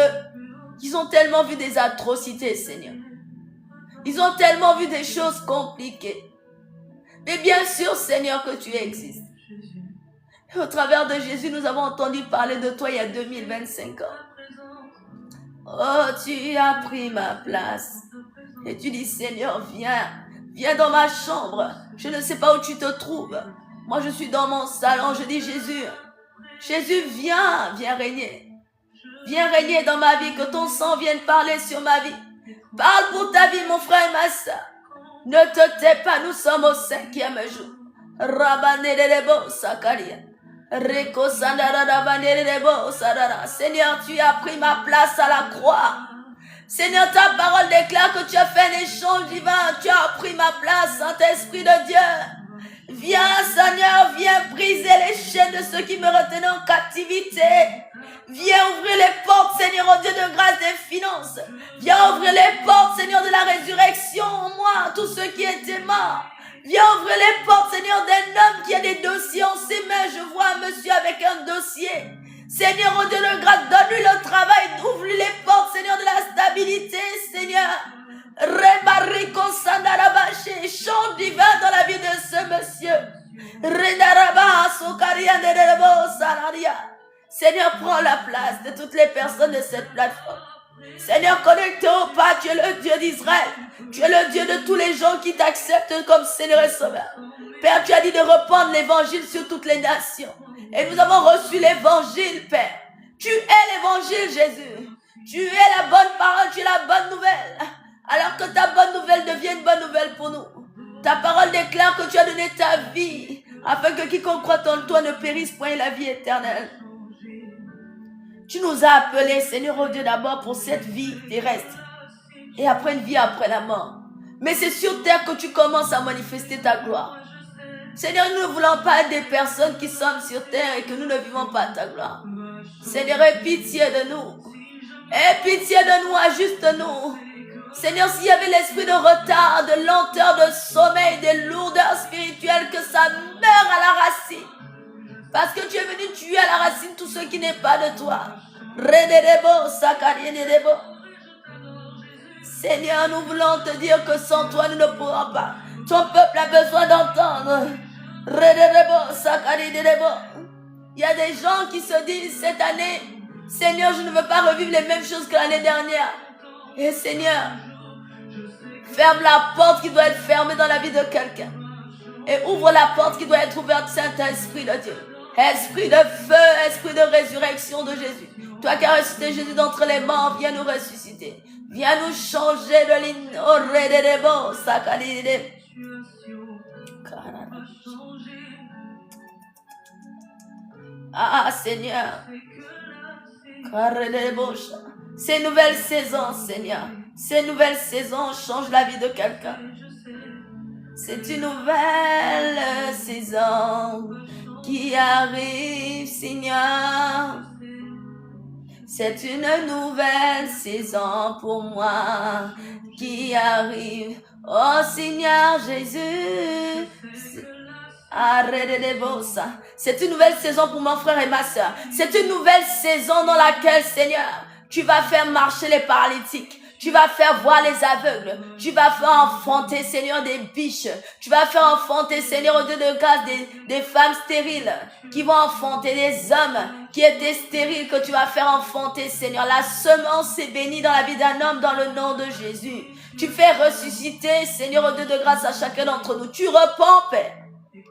Speaker 1: ils ont tellement vu des atrocités, Seigneur. Ils ont tellement vu des choses compliquées. Mais bien sûr, Seigneur, que tu existes. Et au travers de Jésus, nous avons entendu parler de toi il y a 2025 ans. Oh, tu as pris ma place. Et tu dis, Seigneur, viens. Viens dans ma chambre. Je ne sais pas où tu te trouves. Moi, je suis dans mon salon. Je dis, Jésus, viens régner. Viens régner dans ma vie. Que ton sang vienne parler sur ma vie. Parle pour ta vie, mon frère et ma soeur. Ne te tais pas, nous sommes au 5e jour. Rabanerebo Sakaria. Reko Sandara Rabanerebo Sadara. Seigneur, tu as pris ma place à la croix. Seigneur, ta parole déclare que tu as fait un échange divin. Tu as pris ma place, Saint-Esprit de Dieu. Viens, Seigneur, viens briser les chaînes de ceux qui me retenaient en captivité. Viens ouvrir les portes, Seigneur, au Dieu de grâce des finances. Viens ouvrir les portes, Seigneur, de la résurrection en moi, tous ceux qui étaient morts. Viens ouvrir les portes, Seigneur, d'un homme qui a des dossiers en ses mains. Je vois un monsieur avec un dossier. Seigneur, au Dieu de grâce, donne-lui le travail, ouvre-lui les portes, Seigneur, de la stabilité, Seigneur. Rebariko Sandarabaché, chant divin dans la vie de ce monsieur. Redaraba Sokaria Nerebo Salaria. Seigneur, prends la place de toutes les personnes de cette plateforme. Seigneur, connecté au pas, tu es le Dieu d'Israël. Tu es le Dieu de tous les gens qui t'acceptent comme Seigneur et Sauveur. Père, tu as dit de répandre l'évangile sur toutes les nations. Et nous avons reçu l'évangile, Père. Tu es l'évangile, Jésus. Tu es la bonne parole, tu es la bonne nouvelle. Alors que ta bonne nouvelle devienne une bonne nouvelle pour nous. Ta parole déclare que tu as donné ta vie, afin que quiconque croit en toi ne périsse point et la vie éternelle. Tu nous as appelés, Seigneur, oh Dieu, d'abord pour cette vie terrestre. Et après une vie après la mort. Mais c'est sur terre que tu commences à manifester ta gloire. Seigneur, nous ne voulons pas être des personnes qui sommes sur terre et que nous ne vivons pas ta gloire. Seigneur, aie pitié de nous. Aie pitié de nous, ajuste-nous. Seigneur, s'il y avait l'esprit de retard, de lenteur, de sommeil, de lourdeur spirituelle, que ça meure à la racine. Parce que tu es venu tuer à la racine tout ce qui n'est pas de toi. Seigneur, nous voulons te dire que sans toi, nous ne pourrons pas. Ton peuple a besoin d'entendre. Il y a des gens qui se disent cette année, Seigneur, je ne veux pas revivre les mêmes choses que l'année dernière. Et Seigneur, ferme la porte qui doit être fermée dans la vie de quelqu'un. Et ouvre la porte qui doit être ouverte, Saint-Esprit de Dieu. Esprit de feu, esprit de résurrection de Jésus. Toi qui as ressuscité Jésus d'entre les morts, viens nous ressusciter. Viens nous changer de ligne. Ah Seigneur. Ces nouvelles saisons, Seigneur. Ces nouvelles saisons changent la vie de quelqu'un. C'est une nouvelle saison qui arrive, Seigneur. C'est une nouvelle saison pour moi qui arrive. Oh Seigneur Jésus. C'est une nouvelle saison pour mon frère et ma soeur. C'est une nouvelle saison dans laquelle, Seigneur, tu vas faire marcher les paralytiques. Tu vas faire voir les aveugles. Tu vas faire enfanter, Seigneur, des biches. Tu vas faire enfanter, Seigneur, au Dieu de grâce, des femmes stériles qui vont enfanter des hommes qui étaient stériles, que tu vas faire enfanter, Seigneur. La semence est bénie dans la vie d'un homme dans le nom de Jésus. Tu fais ressusciter, Seigneur, au Dieu de grâce à chacun d'entre nous. Tu repens, Père.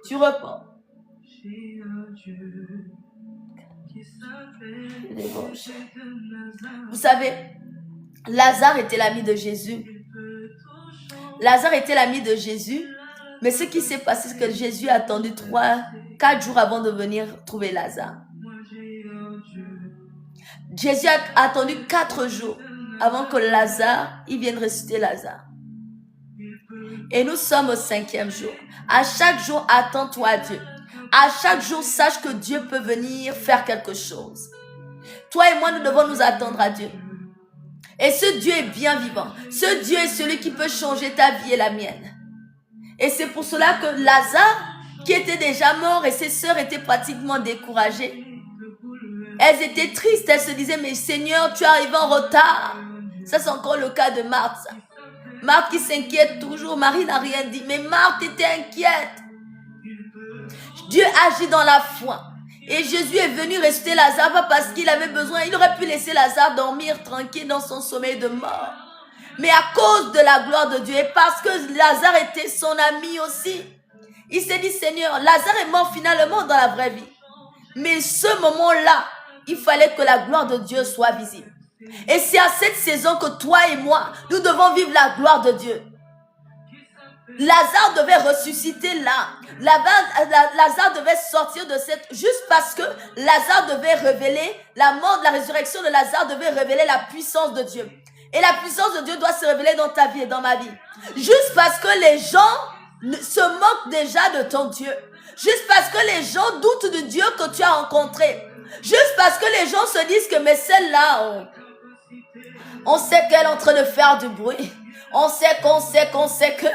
Speaker 1: Tu repens. Vous savez, Lazare était l'ami de Jésus. Lazare était l'ami de Jésus. Mais ce qui s'est passé, c'est que Jésus a attendu 4 jours avant de venir trouver Lazare. Jésus a attendu 4 jours avant que Lazare, il vienne ressusciter Lazare. Et nous sommes au 5e jour. À chaque jour, attends-toi à Dieu. À chaque jour, sache que Dieu peut venir faire quelque chose. Toi et moi, nous devons nous attendre à Dieu. Et ce Dieu est bien vivant. Ce Dieu est celui qui peut changer ta vie et la mienne. Et c'est pour cela que Lazare, qui était déjà mort et ses sœurs étaient pratiquement découragées, elles étaient tristes. Elles se disaient, mais Seigneur, tu es arrivé en retard. Ça, c'est encore le cas de Marthe. Marthe qui s'inquiète toujours. Marie n'a rien dit. Mais Marthe était inquiète. Dieu agit dans la foi. Et Jésus est venu ressusciter Lazare pas parce qu'il avait besoin. Il aurait pu laisser Lazare dormir tranquille dans son sommeil de mort. Mais à cause de la gloire de Dieu et parce que Lazare était son ami aussi, il s'est dit, Seigneur, Lazare est mort finalement dans la vraie vie. Mais ce moment-là, il fallait que la gloire de Dieu soit visible. Et c'est à cette saison que toi et moi, nous devons vivre la gloire de Dieu. Lazare devait ressusciter là. Lazare devait sortir de cette... Juste parce que Lazare devait révéler la mort, la résurrection de Lazare devait révéler la puissance de Dieu. Et la puissance de Dieu doit se révéler dans ta vie et dans ma vie. Juste parce que les gens se moquent déjà de ton Dieu. Juste parce que les gens doutent de Dieu que tu as rencontré. Juste parce que les gens se disent que mais celle-là, on sait qu'elle est en train de faire du bruit. On sait que.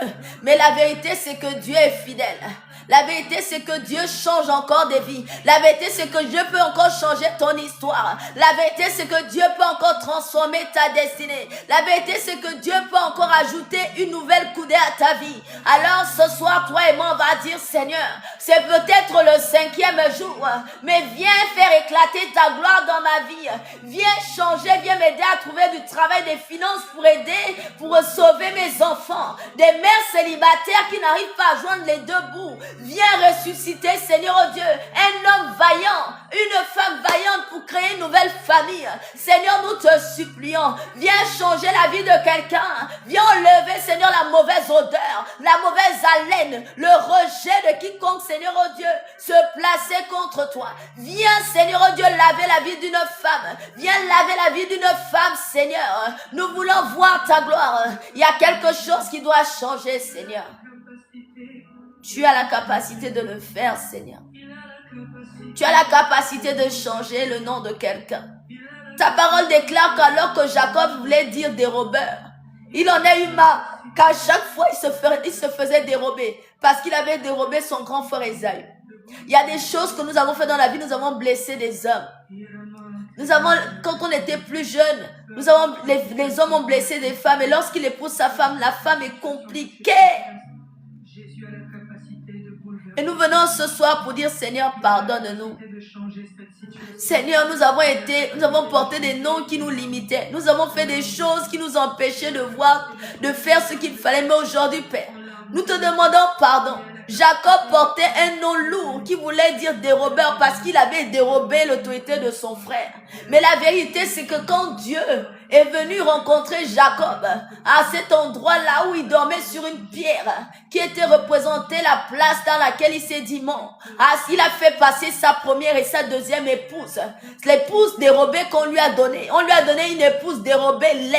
Speaker 1: Mais la vérité, c'est que Dieu est fidèle. La vérité, c'est que Dieu change encore des vies. La vérité, c'est que Dieu peut encore changer ton histoire. La vérité, c'est que Dieu peut encore transformer ta destinée. La vérité, c'est que Dieu peut encore ajouter une nouvelle coudée à ta vie. Alors, ce soir, toi et moi, on va dire, Seigneur, c'est peut-être le 5e jour, mais viens faire éclater ta gloire dans ma vie. Viens changer, viens m'aider à trouver du travail, des finances pour aider, pour sauver mes enfants. Des mères célibataires qui n'arrivent pas à joindre les deux bouts. Viens ressusciter, Seigneur oh Dieu, un homme vaillant, une femme vaillante pour créer une nouvelle famille. Seigneur, nous te supplions, viens changer la vie de quelqu'un. Viens enlever, Seigneur, la mauvaise odeur, la mauvaise haleine, le rejet de quiconque, Seigneur oh Dieu, se placer contre toi. Viens, Seigneur oh Dieu, laver la vie d'une femme. Viens laver la vie d'une femme, Seigneur. Nous voulons voir ta gloire. Il y a quelque chose qui doit changer, Seigneur. Tu as la capacité de le faire, Seigneur. Tu as la capacité de changer le nom de quelqu'un. Ta parole déclare qu'alors que Jacob voulait dire dérobeur, il en a eu marre, qu'à chaque fois il se faisait dérober, parce qu'il avait dérobé son grand frère Ésaü. Il y a des choses que nous avons fait dans la vie, nous avons blessé des hommes. Quand on était plus jeune, les hommes ont blessé des femmes, et lorsqu'il épouse sa femme, la femme est compliquée. Et nous venons ce soir pour dire, Seigneur, pardonne-nous. Seigneur, nous avons porté des noms qui nous limitaient. Nous avons fait des choses qui nous empêchaient de faire ce qu'il fallait. Mais aujourd'hui, Père, nous te demandons pardon. Jacob portait un nom lourd qui voulait dire dérobeur parce qu'il avait dérobé l'autorité de son frère. Mais la vérité, c'est que quand Dieu est venu rencontrer Jacob à cet endroit-là où il dormait sur une pierre qui était représentée la place dans laquelle il s'est dit non. Il a fait passer sa première et sa deuxième épouse. L'épouse dérobée qu'on lui a donnée. On lui a donné une épouse dérobée,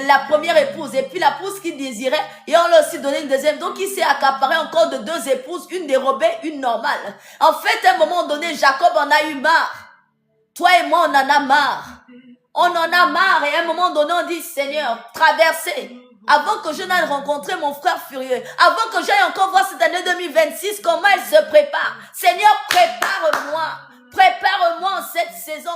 Speaker 1: la première épouse. Et puis l'épouse qu'il désirait, et on lui a aussi donné une deuxième. Donc il s'est accaparé encore de deux épouses, une dérobée, une normale. En fait, à un moment donné, Jacob en a eu marre. Toi et moi, on en a marre. On en a marre et à un moment donné, on dit, Seigneur, traversez. Avant que je n'aille rencontrer mon frère furieux, avant que j'aille encore voir cette année 2026, comment elle se prépare. Seigneur, prépare-moi en cette saison.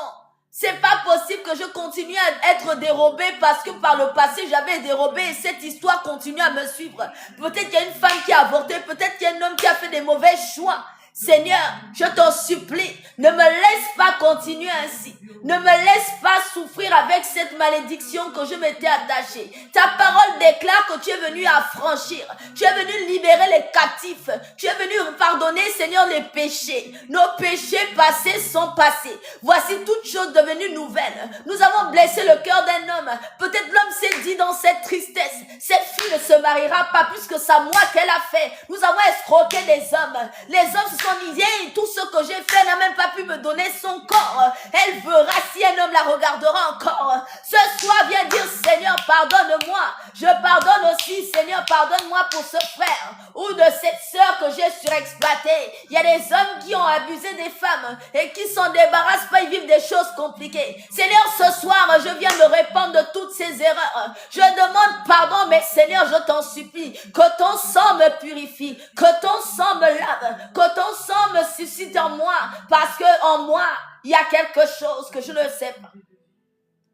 Speaker 1: C'est pas possible que je continue à être dérobé parce que par le passé, j'avais dérobé et cette histoire continue à me suivre. Peut-être qu'il y a une femme qui a avorté, peut-être qu'il y a un homme qui a fait des mauvais choix. Seigneur, je t'en supplie, ne me laisse pas continuer ainsi. Ne me laisse pas souffrir avec cette malédiction que je m'étais attachée. Ta parole déclare que tu es venu affranchir. Tu es venu libérer les captifs. Tu es venu pardonner, Seigneur, les péchés. Nos péchés passés sont passés. Voici toutes choses devenues nouvelles. Nous avons blessé le cœur d'un homme. Peut-être l'homme s'est dit dans cette tristesse, cette fille ne se mariera pas puisque c'est moi qu'elle a fait. Nous avons escroqué des hommes. Les hommes se sont dit, tout ce que j'ai fait n'a même pas pu me donner son corps. Elle verra si un homme la regardera encore. Ce soir, viens dire, Seigneur, pardonne-moi. Je pardonne aussi, Seigneur, pardonne-moi pour ce frère ou de cette sœur que j'ai surexploité. Il y a des hommes qui ont abusé des femmes et qui s'en débarrassent pas, ils vivent des choses compliquées. Seigneur, ce soir, je viens me répandre de toutes ces erreurs. Je demande pardon, mais Seigneur, je t'en supplie, que ton sang me purifie, que ton sang me lave, que ton sang me suscite en moi, parce que en moi, il y a quelque chose que je ne sais pas.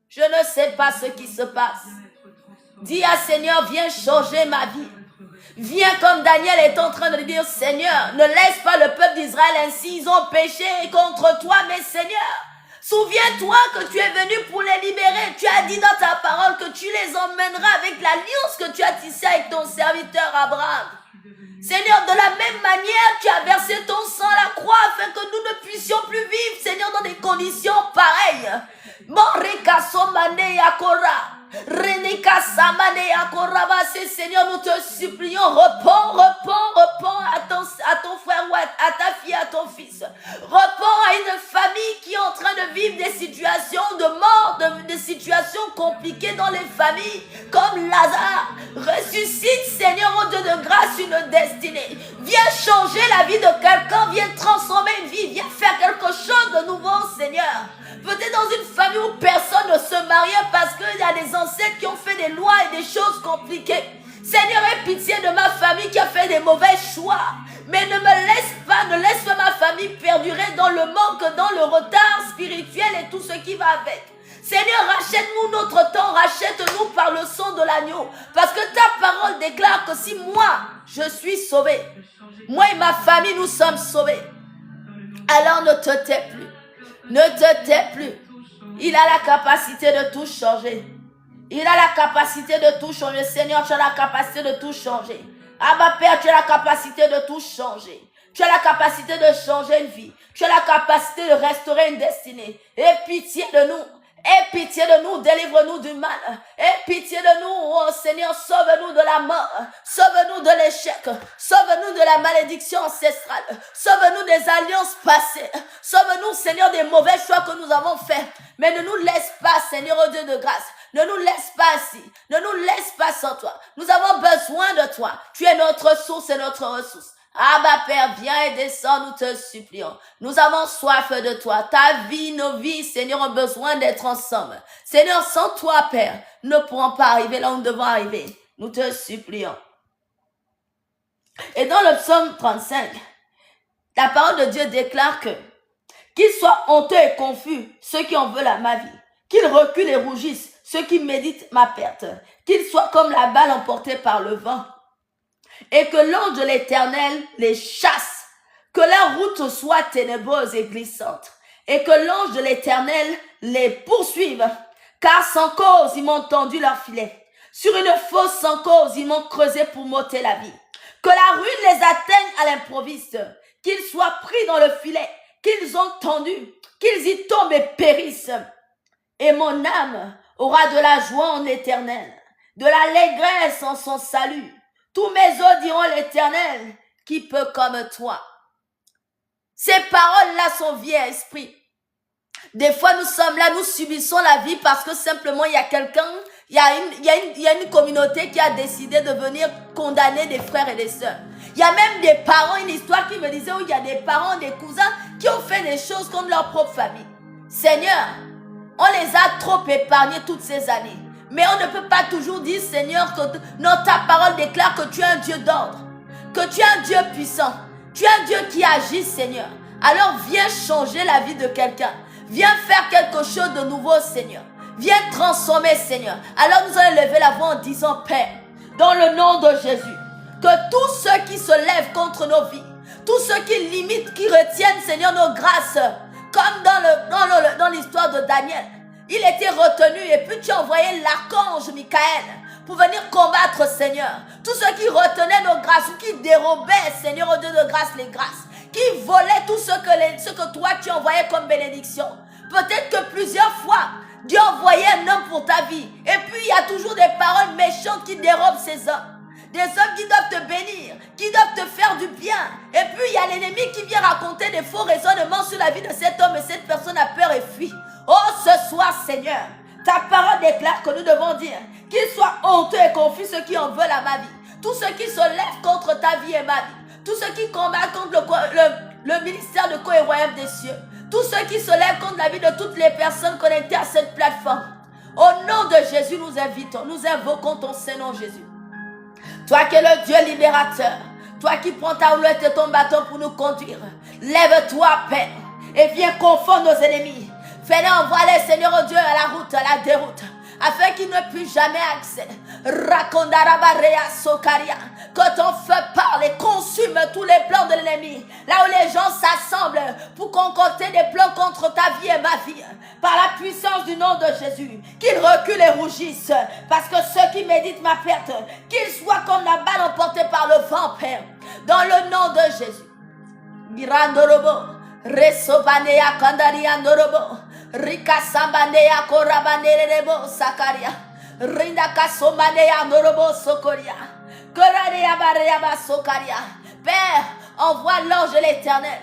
Speaker 1: Je ne sais pas ce qui se passe. Dis à Seigneur, viens changer ma vie. Viens comme Daniel est en train de dire, Seigneur, ne laisse pas le peuple d'Israël ainsi, ils ont péché contre toi, mais Seigneur, souviens-toi que tu es venu pour les libérer. Tu as dit dans ta parole que tu les emmèneras avec l'alliance que tu as tissée avec ton serviteur Abraham. Seigneur, de la même manière, tu as versé ton sang à la croix afin que nous ne puissions plus vivre, Seigneur, dans des conditions pareilles. Seigneur, nous te supplions, réponds à ton frère ou à ta fille, à ton fils. Réponds à une famille qui est en train de vivre des situations de mort, des situations compliquées dans les familles, comme Lazare. Ressuscite, Seigneur, au Dieu de grâce, une destinée. Viens changer la vie de quelqu'un, viens transformer une vie, viens faire quelque chose de nouveau, Seigneur. Peut-être dans une famille où personne ne se mariait parce qu'il y a des ancêtres qui ont fait des lois et des choses compliquées. Seigneur, aie pitié de ma famille qui a fait des mauvais choix. Mais ne laisse pas ma famille perdurer dans le manque, dans le retard spirituel et tout ce qui va avec. Seigneur, rachète-nous notre temps, rachète-nous par le sang de l'agneau. Parce que ta parole déclare que si moi, je suis sauvé, moi et ma famille, nous sommes sauvés. Alors ne te tais plus. Ne te tais plus. Il a la capacité de tout changer. Il a la capacité de tout changer. Seigneur, tu as la capacité de tout changer. Abba Père, tu as la capacité de tout changer. Tu as la capacité de changer une vie. Tu as la capacité de restaurer une destinée. Aie pitié de nous. Aie pitié de nous, délivre-nous du mal. Aie pitié de nous, oh Seigneur, sauve-nous de la mort. Sauve-nous de l'échec. Sauve-nous de la malédiction ancestrale. Sauve-nous des alliances passées. Sauve-nous, Seigneur, des mauvais choix que nous avons faits. Mais ne nous laisse pas, Seigneur, oh Dieu de grâce, Ne nous laisse pas ainsi. Ne nous laisse pas sans toi. Nous avons besoin de toi. Tu es notre source et notre ressource. Abba Père, viens et descends, nous te supplions. Nous avons soif de toi. Ta vie, nos vies, Seigneur, ont besoin d'être ensemble. Seigneur, sans toi, Père, nous ne pourrons pas arriver là où nous devons arriver. Nous te supplions. Et dans le psaume 35, la parole de Dieu déclare que qu'ils soient honteux et confus, ceux qui en veulent ma vie. Qu'ils reculent et rougissent, ceux qui méditent ma perte. Qu'ils soient comme la balle emportée par le vent. Et que l'ange de l'Éternel les chasse. Que leur route soit ténébreuse et glissante. Et que l'ange de l'Éternel les poursuive. Car sans cause, ils m'ont tendu leur filet. Sur une fosse sans cause, ils m'ont creusé pour m'ôter la vie. Que la ruine les atteigne à l'improviste. Qu'ils soient pris dans le filet. Qu'ils ont tendu. Qu'ils y tombent et périssent. Et mon âme aura de la joie en l'Éternel. De l'allégresse en son salut. Tous mes os diront l'Éternel, qui peut comme toi. Ces paroles-là sont vie à esprit. Des fois, nous sommes là, nous subissons la vie parce que simplement, il y a quelqu'un, il y a une communauté qui a décidé de venir condamner des frères et des sœurs. Il y a même des parents, une histoire qui me disait où il y a des parents, des cousins qui ont fait des choses contre leur propre famille. Seigneur, on les a trop épargnés toutes ces années. Mais on ne peut pas toujours dire, Seigneur, que ta parole déclare que tu es un Dieu d'ordre, que tu es un Dieu puissant, tu es un Dieu qui agit, Seigneur. Alors viens changer la vie de quelqu'un. Viens faire quelque chose de nouveau, Seigneur. Viens transformer, Seigneur. Alors nous allons lever la voix en disant, Père, dans le nom de Jésus, que tous ceux qui se lèvent contre nos vies, tous ceux qui limitent, qui retiennent, Seigneur, nos grâces, comme dans l'histoire de Daniel, il était retenu et puis tu as envoyé l'archange Michael pour venir combattre, Seigneur. Tous ceux qui retenaient nos grâces ou qui dérobaient, Seigneur, au Dieu de grâce, les grâces, qui volaient tout ce que toi tu envoyais comme bénédiction. Peut-être que plusieurs fois, Dieu envoyait un homme pour ta vie. Et puis il y a toujours des paroles méchantes qui dérobent ces hommes. Des hommes qui doivent te bénir, qui doivent te faire du bien. Et puis il y a l'ennemi qui vient raconter des faux raisonnements sur la vie de cet homme et cette personne a peur et fuit. Oh, ce soir, Seigneur, ta parole déclare que nous devons dire qu'ils soient honteux et confus ceux qui en veulent à ma vie. Tous ceux qui se lèvent contre ta vie et ma vie. Tous ceux qui combattent contre le ministère de Co et Royaume des cieux. Tous ceux qui se lèvent contre la vie de toutes les personnes connectées à cette plateforme. Au nom de Jésus, nous invitons, nous invoquons ton Saint-Nom, Jésus. Toi qui es le Dieu libérateur, toi qui prends ta houlette et ton bâton pour nous conduire, lève-toi, Père, et viens confondre nos ennemis. Fais-les envoyer, Seigneur, oh Dieu, à la route, à la déroute, afin qu'ils ne puissent jamais accéder. Rakondarabareya sokaria. Que ton feu parle et consume tous les plans de l'ennemi. Là où les gens s'assemblent pour concocter des plans contre ta vie et ma vie. Par la puissance du nom de Jésus. Qu'ils reculent et rougissent. Parce que ceux qui méditent ma perte, qu'ils soient comme la balle emportée par le vent, Père. Dans le nom de Jésus. Mirandorobo. Resobanea kandaria ndorobo. Rika sambanea korabanerebo sakaria. Rinda kasomanea ndorobo sokoria. Koranea bareaba sokaria. Père, envoie l'ange de l'Éternel.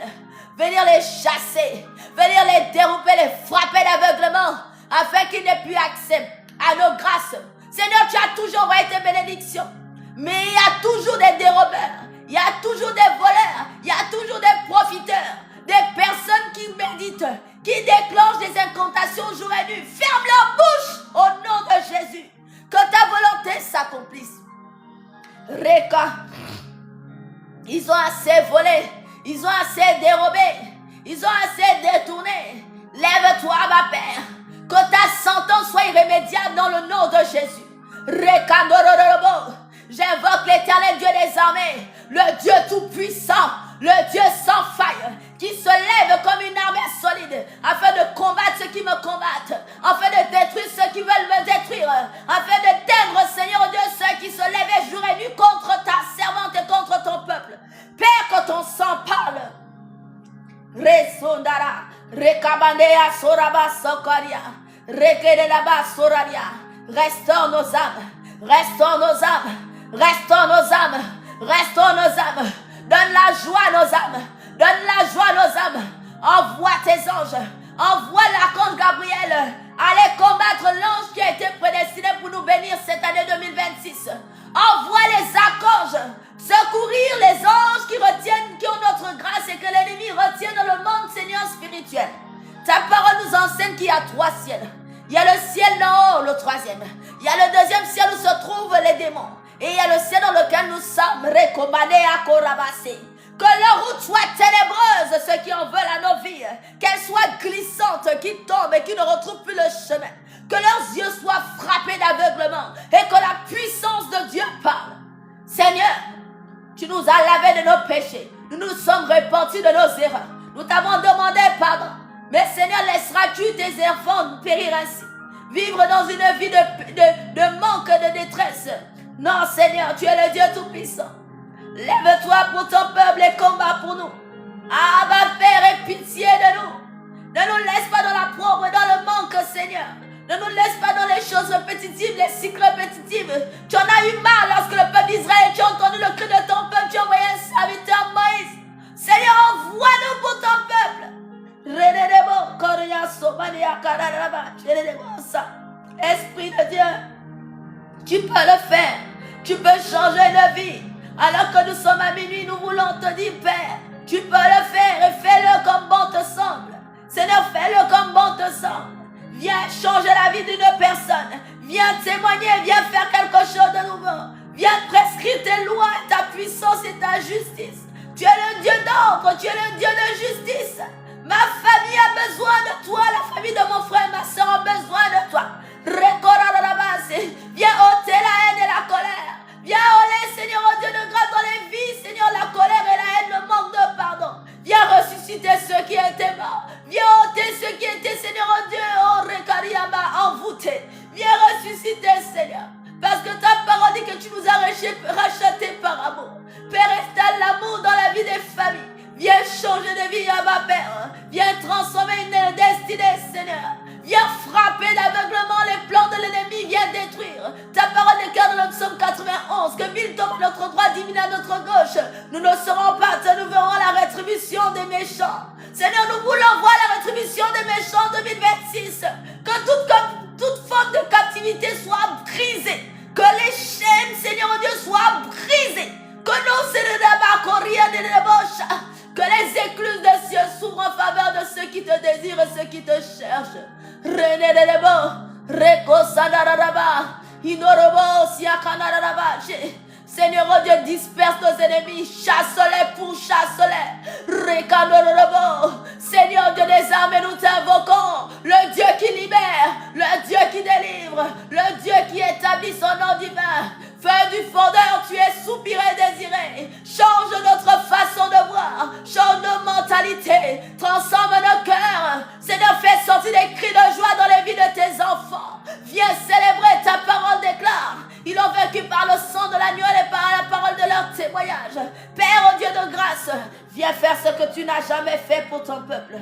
Speaker 1: Venir les chasser. Venir les dérouper, les frapper d'aveuglement. Afin qu'ils n'aient plus accès à nos grâces. Seigneur, tu as toujours envoyé tes bénédictions. Mais il y a toujours des dérobeurs. Il y a toujours des voleurs. Il y a toujours des profiteurs. Des personnes qui méditent, qui déclenchent des incantations jour et nuit. Ferme leur bouche au nom de Jésus. Que ta volonté s'accomplisse. Reka. Ils ont assez volé. Ils ont assez dérobé. Ils ont assez détourné. Lève-toi, ma Père. Que ta sentence soit irrémédiable dans le nom de Jésus. Reka Ndororobo. J'invoque l'Éternel Dieu des armées. Le Dieu tout-puissant. Le Dieu sans faille. Qui se lève comme une armée solide. Afin de combattre ceux qui me combattent. Afin de détruire ceux qui veulent me détruire. Afin de teindre, Seigneur Dieu, ceux qui se lèvent jour et nuit contre ta servante et contre ton peuple. Père, que ton sang parle. Resondara. Rekabandea soraba sokaria. Rekedelaba soraria. Restaure nos âmes. Restaure nos âmes. Restaure nos âmes. Restaure nos âmes. Donne la joie à nos âmes. Donne la joie à nos âmes. Envoie tes anges. Envoie l'archange Gabriel aller combattre l'ange qui a été prédestiné pour nous bénir cette année 2026. Envoie les archanges secourir les anges qui ont notre grâce et que l'ennemi retient dans le monde, Seigneur, spirituel. Ta parole nous enseigne qu'il y a 3 ciels. Il y a le ciel d'en haut, le 3e. Il y a le 2e ciel où se trouvent les démons. Et il y a le ciel dans lequel nous sommes recommandés à Korabasé. Que leur route soit ténébreuse, ceux qui en veulent à nos vies. Qu'elle soit glissante, qui tombe et qui ne retrouve plus le chemin. Que leurs yeux soient frappés d'aveuglement et que la puissance de Dieu parle. Seigneur, tu nous as lavés de nos péchés. Nous nous sommes repentis de nos erreurs. Nous t'avons demandé pardon. Mais Seigneur, laisseras-tu tes enfants périr ainsi? Vivre dans une vie de manque, de détresse? Non, Seigneur, tu es le Dieu Tout-Puissant. Lève-toi pour ton peuple et combat pour nous. Abba, Père, aie pitié de nous. Ne nous laisse pas dans la pauvre et dans le manque, Seigneur. Ne nous laisse pas dans les choses répétitives, les cycles répétitifs. Tu en as eu marre lorsque le peuple d'Israël, tu as entendu le cri de ton peuple, tu as envoyé un serviteur Moïse. Seigneur, envoie-nous pour ton peuple. Esprit de Dieu, tu peux le faire. Tu peux changer de vie. Alors que nous sommes à minuit, nous voulons te dire, Père, tu peux le faire et fais-le comme bon te semble. Seigneur, fais-le comme bon te semble. Viens changer la vie d'une personne. Viens témoigner, viens faire quelque chose de nouveau. Viens prescrire tes lois, ta puissance et ta justice. Tu es le Dieu d'ordre, tu es le Dieu de justice. Ma famille a besoin de toi, la famille de mon frère et ma soeur a besoin de toi. Viens ôter la haine et la colère. Viens ôter, Seigneur, oh Dieu de grâce, dans les vies, Seigneur, la colère et la haine, le manque de pardon. Viens ressusciter ceux qui étaient morts. Viens ôter ceux qui étaient, Seigneur, oh Dieu, oh Rekariama, envoûtés. Viens ressusciter, Seigneur. Parce que ta parole dit que tu nous as rachetés par amour. Père, installe l'amour dans la vie des familles. Viens changer de vie, Abba Père. Viens transformer une destinée, Seigneur. Viens frapper d'aveuglement les plans de l'ennemi. Viens détruire. Ta parole déclare dans le psaume 91 que 1000 tombent à notre droite, 10 000 à notre gauche. Nous ne serons pas, nous verrons la rétribution des méchants. Seigneur, nous voulons voir la rétribution des méchants en 2026. Que toute forme de captivité soit brisée. Que les chaînes, Seigneur Dieu, soient brisées. Que nos que les écluses des cieux s'ouvrent en faveur de ceux qui te désirent et ceux qui te cherchent. René de Lebo, Reko Sadaraba, Inorobo, Siakanaraba. Seigneur oh Dieu, disperse nos ennemis, chasse-les pour chasse-les. Rekanorobo. Seigneur Dieu des armées, nous t'invoquons. Le Dieu qui libère, le Dieu qui délivre, le Dieu qui établit son nom divin. Feu du fondeur, tu es soupiré, désiré. Change notre façon de voir. Change nos mentalités. Transforme nos cœurs. Seigneur, fais sortir des cris de joie dans les vies de tes enfants. Viens célébrer, ta parole déclare. Ils ont vaincu par le sang de l'agneau et par la parole de leur témoignage. Père, oh Dieu de grâce, viens faire ce que tu n'as jamais fait pour ton peuple.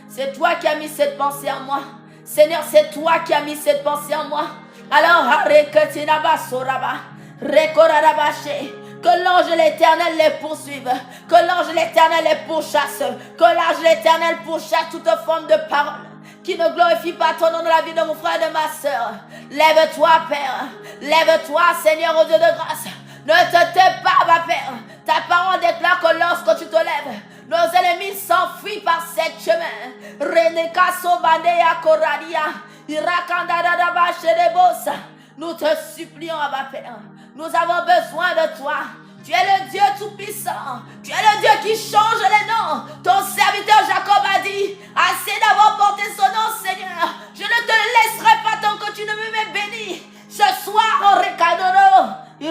Speaker 1: C'est toi qui as mis cette pensée en moi. Seigneur, c'est toi qui as mis cette pensée en moi. Alors, que l'ange de l'Éternel les poursuive, que l'ange de l'Éternel les pourchasse, que l'ange de l'Éternel pourchasse toute forme de parole qui ne glorifie pas ton nom dans la vie de mon frère et de ma soeur. Lève-toi, Père. Lève-toi, Seigneur, au Dieu de grâce. Ne te tais pas, ma Père. Ta parole déclare que lorsque tu te lèves, nos ennemis s'enfuient par cet chemin. Reneka Sobandea Koradia. Irakandadadaba Shedebosa. Nous te supplions, Abba Père. Nous avons besoin de toi. Tu es le Dieu Tout-Puissant. Tu es le Dieu qui change les noms. Ton serviteur Jacob a dit, assez d'avoir porté son nom, Seigneur. Je ne te laisserai pas tant que tu ne me bénis. Ce soir, au Rekadoro, je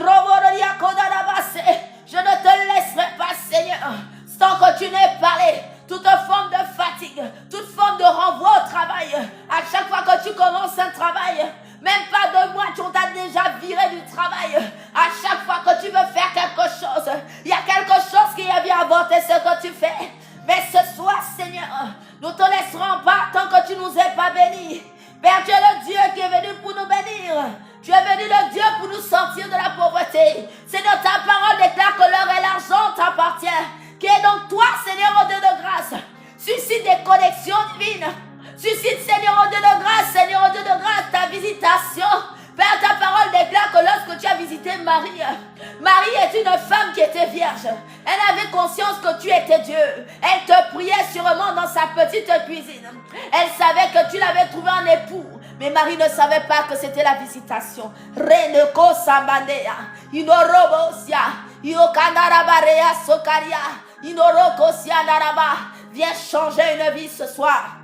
Speaker 1: ne te laisserai pas, Seigneur, sans que tu n'aies parlé. Toute forme de fatigue, toute forme de renvoi au travail. À chaque fois que tu commences un travail, même pas 2 mois, tu t'a déjà viré du travail. À chaque fois que tu veux faire quelque chose, il y a quelque chose qui vient avorter ce que tu fais. Mais ce soir, Seigneur, nous ne te laisserons pas tant que tu nous aies pas bénis. Père, tu es le Dieu qui est venu pour nous bénir. Tu es venu le Dieu pour nous sortir de la pauvreté. Seigneur, ta parole déclare que l'or et l'argent t'appartiennent. Qui est donc toi, Seigneur, au Dieu de grâce. Suscite des connexions vérité, Marie. Marie est une femme qui était vierge. Elle avait conscience que tu étais Dieu. Elle te priait sûrement dans sa petite cuisine. Elle savait que tu l'avais trouvé en époux. Mais Marie ne savait pas que c'était la visitation. Reneko Sambandea, Inorobosia, Iokandarabarea Sokaria, Inorokosia Naraba. Viens changer une vie ce soir.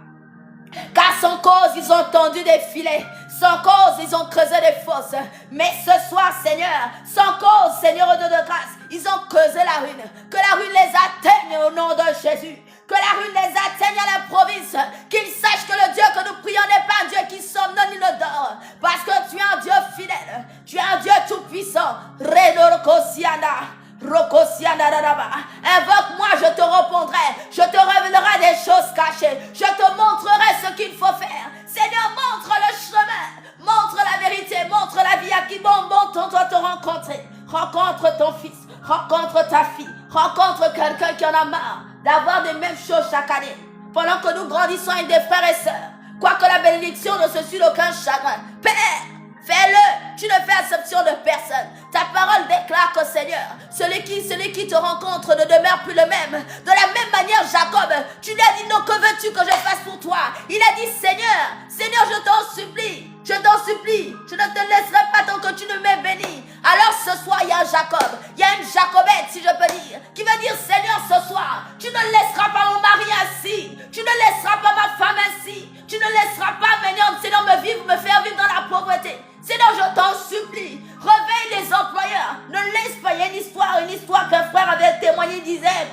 Speaker 1: Car sans cause, ils ont tendu des filets. Sans cause, ils ont creusé des fosses. Mais ce soir, Seigneur, sans cause, Seigneur de grâce, ils ont creusé la ruine. Que la ruine les atteigne au nom de Jésus. Que la ruine les atteigne à l'improviste. Qu'ils sachent que le Dieu que nous prions n'est pas un Dieu qui somnole ni ne dort. Parce que tu es un Dieu fidèle. Tu es un Dieu tout-puissant. Redorokosiana. Invoque-moi, je te répondrai. Je te révélerai des choses cachées. Je te montrerai ce qu'il faut faire. Seigneur, montre le chemin. Montre la vérité. Montre la vie à qui bon doit te rencontrer. Rencontre ton fils. Rencontre ta fille. Rencontre quelqu'un qui en a marre d'avoir les mêmes choses chaque année. Pendant que nous grandissons avec des frères et sœurs. Quoique la bénédiction ne se suit d'aucun chagrin. Père, fais-le, tu ne fais exception de personne. Ta parole déclare que Seigneur, celui qui te rencontre ne demeure plus le même. De la même manière, Jacob, tu lui as dit non, que veux-tu que je fasse pour toi? Il a dit Seigneur, je t'en supplie, je ne te laisserai pas tant que tu ne m'aies béni. Alors ce soir, il y a un Jacob, il y a une Jacobette, si je peux dire, qui va dire Seigneur, ce soir, tu ne laisseras pas mon mari ainsi, tu ne laisseras pas ma femme ainsi, tu ne laisseras pas, Seigneur, me faire vivre dans la pauvreté. Seigneur, je t'en supplie, réveille les employeurs, ne laisse pas, il y a une histoire qu'un frère avait témoigné, il disait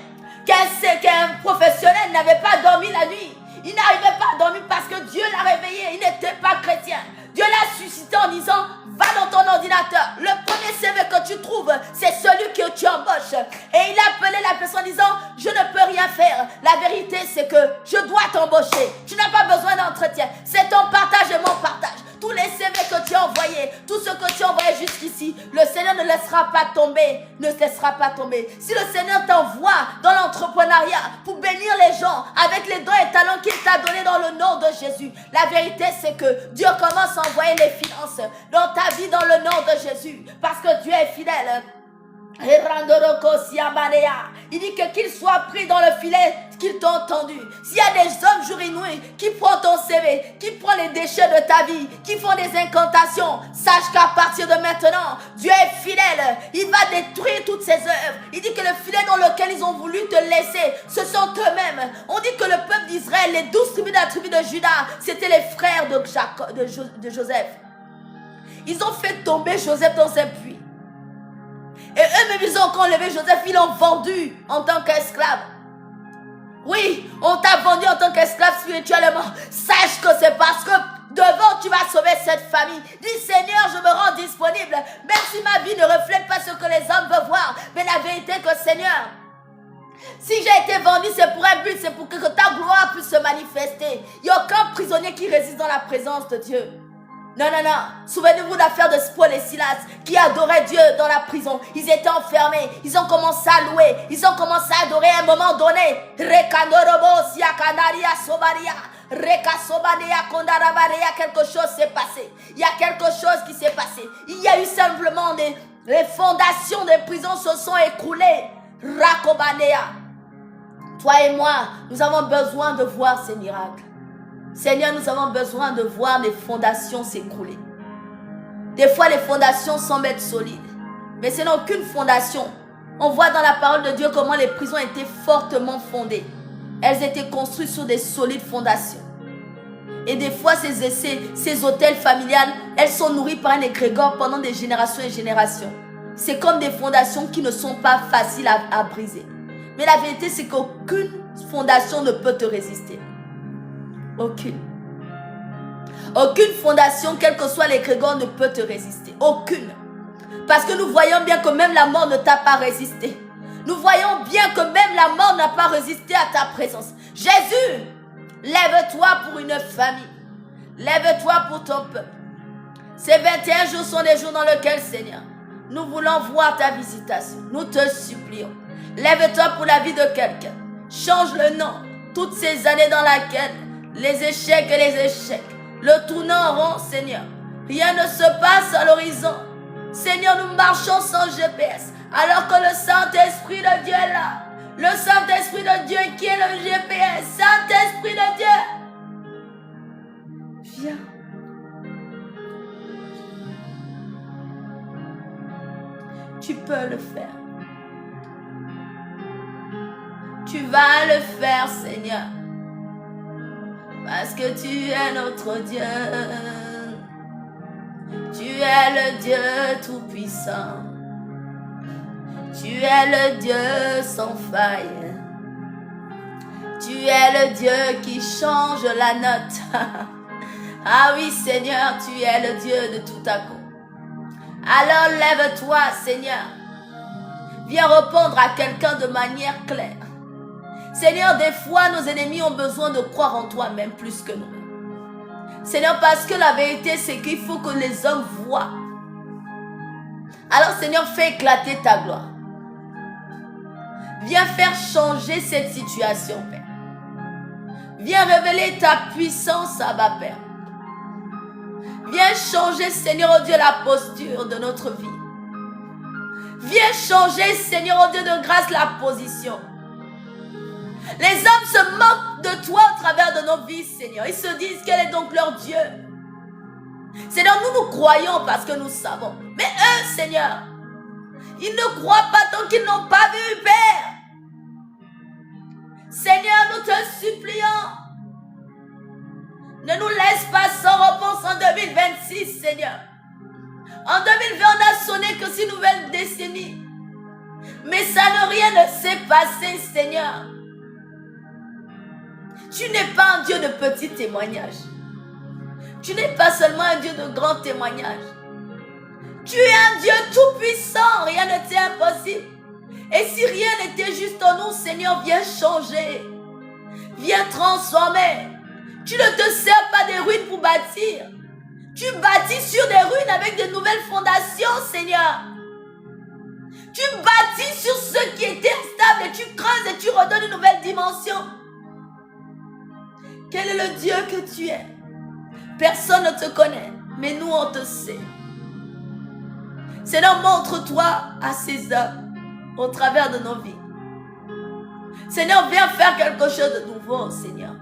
Speaker 1: qu'un professionnel n'avait pas dormi la nuit. Il n'arrivait pas à dormir parce que Dieu l'a réveillé, il n'était pas chrétien. Dieu l'a suscité en disant, va dans ton ordinateur, le premier CV que tu trouves, c'est celui que tu embauches. Et il a appelé la personne en disant, je ne peux rien faire. La vérité, c'est que je dois t'embaucher. Tu n'as pas besoin d'entretien. C'est ton partage et mon partage. Tous les CV que tu as envoyés, tout ce que tu as envoyé jusqu'ici, le Seigneur ne laissera pas tomber, ne te laissera pas tomber. Si le Seigneur t'envoie dans l'entrepreneuriat pour bénir les gens avec les dons et talents qu'il t'a donnés dans le nom de Jésus, la vérité c'est que Dieu commence à envoyer les finances dans ta vie dans le nom de Jésus, parce que Dieu est fidèle. Il dit que qu'il soit pris dans le filet qu'ils t'ont entendu. S'il y a des hommes jour et nuit qui prennent ton CV, qui prennent les déchets de ta vie, qui font des incantations, sache qu'à partir de maintenant, Dieu est fidèle. Il va détruire toutes ces œuvres. Il dit que le filet dans lequel ils ont voulu te laisser, ce sont eux-mêmes. On dit que le peuple d'Israël, les 12 tribus de la tribu de Juda, c'était les frères de Joseph. Ils ont fait tomber Joseph dans un puits. Et eux-mêmes, ils ont encore enlevé Joseph, ils l'ont vendu en tant qu'esclave. Oui, on t'a vendu en tant qu'esclave spirituellement. Sache que c'est parce que devant tu vas sauver cette famille. Dis Seigneur, je me rends disponible. Même si ma vie ne reflète pas ce que les hommes veulent voir. Mais la vérité que Seigneur, si j'ai été vendu, c'est pour un but, c'est pour que ta gloire puisse se manifester. Il n'y a aucun prisonnier qui résiste dans la présence de Dieu. Non. Souvenez-vous de l'affaire de Paul et Silas qui adoraient Dieu dans la prison. Ils étaient enfermés. Ils ont commencé à louer. Ils ont commencé à adorer à un moment donné. Quelque chose s'est passé. Il y a quelque chose qui s'est passé. Il y a eu simplement les fondations des prisons se sont écroulées. Rakobanea. Toi et moi, nous avons besoin de voir ces miracles. Seigneur, nous avons besoin de voir les fondations s'écrouler. Des fois, les fondations semblent être solides, mais ce n'est aucune fondation. On voit dans la parole de Dieu comment les prisons étaient fortement fondées. Elles étaient construites sur des solides fondations. Et des fois, ces hôtels familiales, elles sont nourries par un égrégore pendant des générations et générations. C'est comme des fondations qui ne sont pas faciles à briser. Mais la vérité, c'est qu'aucune fondation ne peut te résister. Aucune fondation, quel que soit l'égrégore, ne peut te résister. Aucune. Parce que nous voyons bien que même la mort ne t'a pas résisté. Nous voyons bien que même la mort n'a pas résisté à ta présence. Jésus, lève-toi pour une famille. Lève-toi pour ton peuple. Ces 21 jours sont des jours dans lesquels, Seigneur, nous voulons voir ta visitation. Nous te supplions. Lève-toi pour la vie de quelqu'un. Change le nom. Toutes ces années dans lesquelles les échecs et les échecs, le tournant en rond, Seigneur. Rien ne se passe à l'horizon. Seigneur, nous marchons sans GPS, alors que le Saint-Esprit de Dieu est là. Le Saint-Esprit de Dieu qui est le GPS. Saint-Esprit de Dieu, viens. Tu peux le faire. Tu vas le faire, Seigneur. Parce que tu es notre Dieu. Tu es le Dieu tout-puissant. Tu es le Dieu sans faille. Tu es le Dieu qui change la note. Ah oui, Seigneur, tu es le Dieu de tout à coup. Alors lève-toi, Seigneur. Viens répondre à quelqu'un de manière claire. Seigneur, des fois, nos ennemis ont besoin de croire en toi même plus que nous. Seigneur, parce que la vérité, c'est qu'il faut que les hommes voient. Alors, Seigneur, fais éclater ta gloire. Viens faire changer cette situation, Père. Viens révéler ta puissance, Abba, Père. Viens changer, Seigneur, oh Dieu, la posture de notre vie. Viens changer, Seigneur, oh Dieu de grâce, la position. Les hommes se moquent de toi au travers de nos vies, Seigneur. Ils se disent quel est donc leur Dieu. Seigneur, nous croyons parce que nous savons. Mais eux, Seigneur, ils ne croient pas tant qu'ils n'ont pas vu, Père. Seigneur, nous te supplions. Ne nous laisse pas sans réponse en 2026, Seigneur. En 2020, on a sonné que 6 nouvelles décennies. Mais rien ne s'est passé, Seigneur. Tu n'es pas un Dieu de petits témoignages. Tu n'es pas seulement un Dieu de grands témoignages. Tu es un Dieu tout-puissant. Rien ne t'est impossible. Et si rien n'était juste en nous, Seigneur, viens changer. Viens transformer. Tu ne te sers pas des ruines pour bâtir. Tu bâtis sur des ruines avec de nouvelles fondations, Seigneur. Tu bâtis sur ce qui était instable et tu creuses et tu redonnes une nouvelle dimension. Quel est le Dieu que tu es? Personne ne te connaît, mais nous on te sait. Seigneur, montre-toi à ces hommes au travers de nos vies. Seigneur, viens faire quelque chose de nouveau, Seigneur.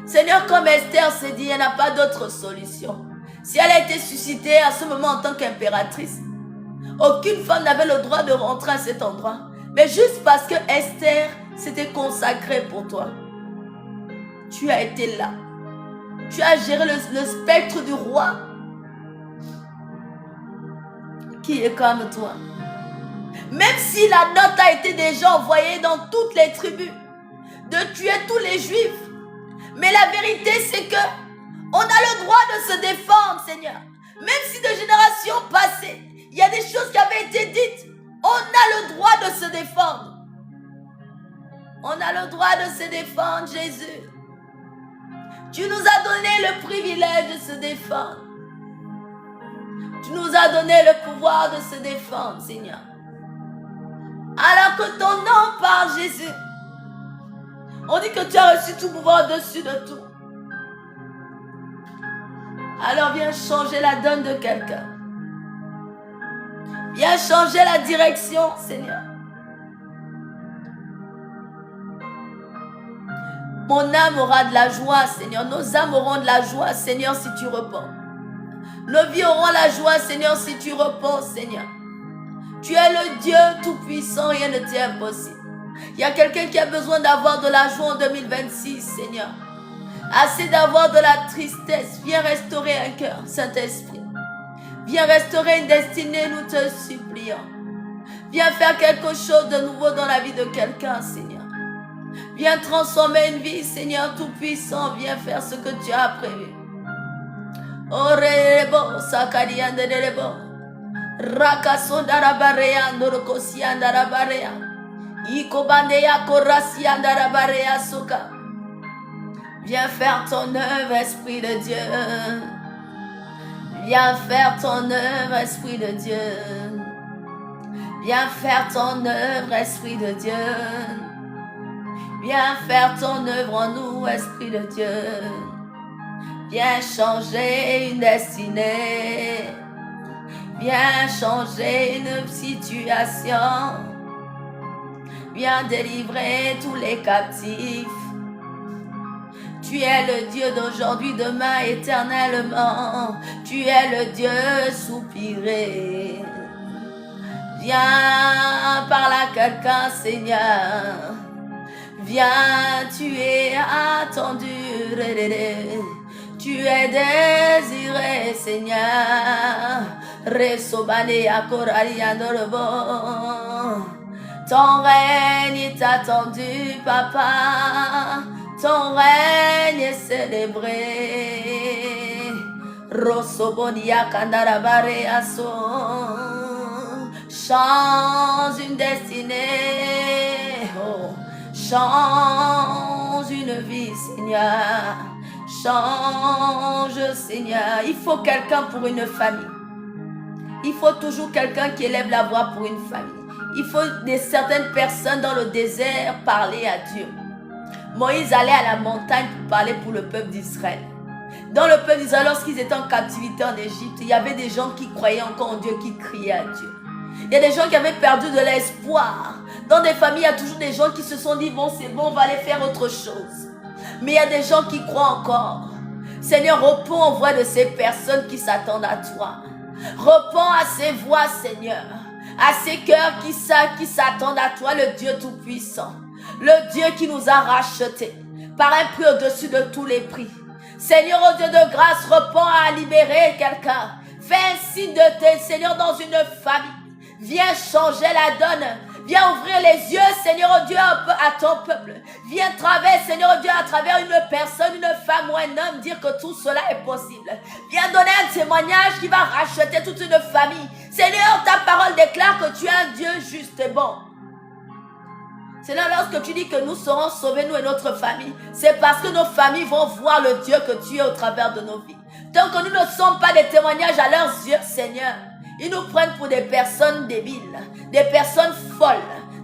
Speaker 1: Seigneur, comme Esther s'est dit, il n'y a pas d'autre solution. Si elle a été suscitée à ce moment en tant qu'impératrice, aucune femme n'avait le droit de rentrer à cet endroit. Mais juste parce que Esther s'était consacrée pour toi. Tu as été là. Tu as géré le spectre du roi qui est comme toi. Même si la note a été déjà envoyée dans toutes les tribus de tuer tous les juifs. Mais la vérité, c'est que on a le droit de se défendre, Seigneur. Même si de générations passées, il y a des choses qui avaient été dites, on a le droit de se défendre. On a le droit de se défendre, Jésus. Tu nous as donné le privilège de se défendre. Tu nous as donné le pouvoir de se défendre, Seigneur. Alors que ton nom parle, Jésus. On dit que tu as reçu tout pouvoir au-dessus de tout. Alors viens changer la donne de quelqu'un. Viens changer la direction, Seigneur. Mon âme aura de la joie, Seigneur. Nos âmes auront de la joie, Seigneur, si tu repens. Nos vies auront la joie, Seigneur, si tu repens, Seigneur. Tu es le Dieu tout-puissant, rien ne t'est impossible. Il y a quelqu'un qui a besoin d'avoir de la joie en 2026, Seigneur. Assez d'avoir de la tristesse. Viens restaurer un cœur, Saint-Esprit. Viens restaurer une destinée, nous te supplions. Viens faire quelque chose de nouveau dans la vie de quelqu'un, Seigneur. Viens transformer une vie, Seigneur tout-puissant. Viens faire ce que tu as prévu. Orebo, sakarianderebo. Rakasondarabarea, norokosiandarabarea. Ikobandeya korasiandarabarea soka. Viens faire ton œuvre, Esprit de Dieu. Viens faire ton œuvre, Esprit de Dieu. Viens faire ton œuvre, Esprit de Dieu. Viens faire ton œuvre en nous, Esprit de Dieu. Viens changer une destinée. Viens changer une situation. Viens délivrer tous les captifs. Tu es le Dieu d'aujourd'hui, demain, éternellement. Tu es le Dieu soupiré. Viens, parle à quelqu'un, Seigneur. Viens, tu es attendu. Tu es désiré, Seigneur. Resobane akorariandorobo. Ton règne est attendu, Papa. Ton règne est célébré. Rosobonia kandarabare aso. Change une destinée. Oh. Change une vie, Seigneur. Change, Seigneur. Il faut quelqu'un pour une famille. Il faut toujours quelqu'un qui élève la voix pour une famille. Il faut certaines personnes dans le désert parler à Dieu. Moïse allait à la montagne pour parler pour le peuple d'Israël. Dans le peuple d'Israël, lorsqu'ils étaient en captivité en Égypte, il y avait des gens qui croyaient encore en Dieu, qui criaient à Dieu. Il y a des gens qui avaient perdu de l'espoir. Dans des familles, il y a toujours des gens qui se sont dit, bon, c'est bon, on va aller faire autre chose. Mais il y a des gens qui croient encore. Seigneur, réponds aux voix de ces personnes qui s'attendent à toi. Réponds à ces voix, Seigneur. À ces cœurs qui s'attendent à toi, le Dieu Tout-Puissant. Le Dieu qui nous a rachetés par un prix au-dessus de tous les prix. Seigneur, oh Dieu de grâce, réponds à libérer quelqu'un. Fais un signe de tes Seigneur dans une famille. Viens changer la donne. Viens ouvrir les yeux, Seigneur, oh Dieu, à ton peuple. Viens traverser, Seigneur, oh Dieu, à travers une personne, une femme ou un homme, dire que tout cela est possible. Viens donner un témoignage qui va racheter toute une famille. Seigneur, ta parole déclare que tu es un Dieu juste et bon. Seigneur, lorsque tu dis que nous serons sauvés, nous et notre famille, c'est parce que nos familles vont voir le Dieu que tu es au travers de nos vies. Tant que nous ne sommes pas des témoignages à leurs yeux, Seigneur, ils nous prennent pour des personnes débiles, des personnes folles,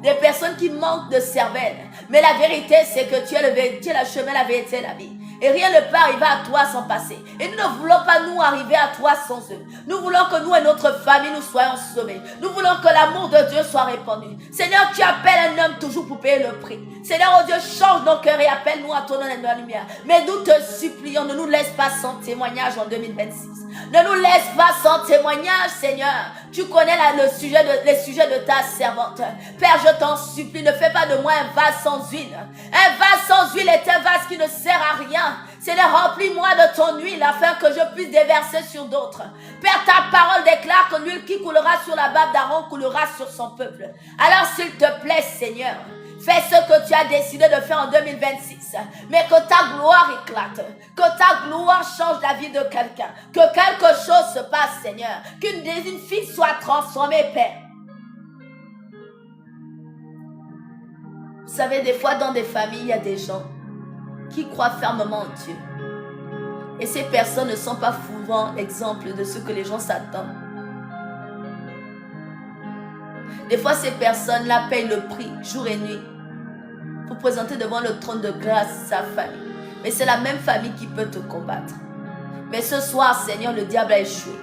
Speaker 1: des personnes qui manquent de cervelle. Mais la vérité, c'est que tu es le chemin, la vérité et la vie. Et rien ne peut arriver à toi sans passer. Et nous ne voulons pas nous arriver à toi sans eux. Nous voulons que nous et notre famille, nous soyons sauvés. Nous voulons que l'amour de Dieu soit répandu. Seigneur, tu appelles un homme toujours pour payer le prix. Seigneur, oh Dieu, change nos cœurs et appelle-nous à ton nom et à la lumière. Mais nous te supplions, ne nous laisse pas sans témoignage en 2026. Ne nous laisse pas sans témoignage, Seigneur. Tu connais les sujets de ta servante. Père, je t'en supplie, ne fais pas de moi un vase sans huile. Un vase sans huile est un vase qui ne sert à rien. Seigneur, remplis-moi de ton huile afin que je puisse déverser sur d'autres. Père, ta parole déclare que l'huile qui coulera sur la barbe d'Aaron coulera sur son peuple. Alors, s'il te plaît, Seigneur, fais ce que tu as décidé de faire en 2026. Mais que ta gloire éclate. Que ta gloire change la vie de quelqu'un. Que quelque chose se passe, Seigneur. Qu'une fille soit transformée, Père. Vous savez, des fois, dans des familles, il y a des gens qui croient fermement en Dieu. Et ces personnes ne sont pas souvent exemples de ce que les gens s'attendent. Des fois, ces personnes-là payent le prix, jour et nuit, pour présenter devant le trône de grâce sa famille. Mais c'est la même famille qui peut te combattre. Mais ce soir, Seigneur, le diable a échoué.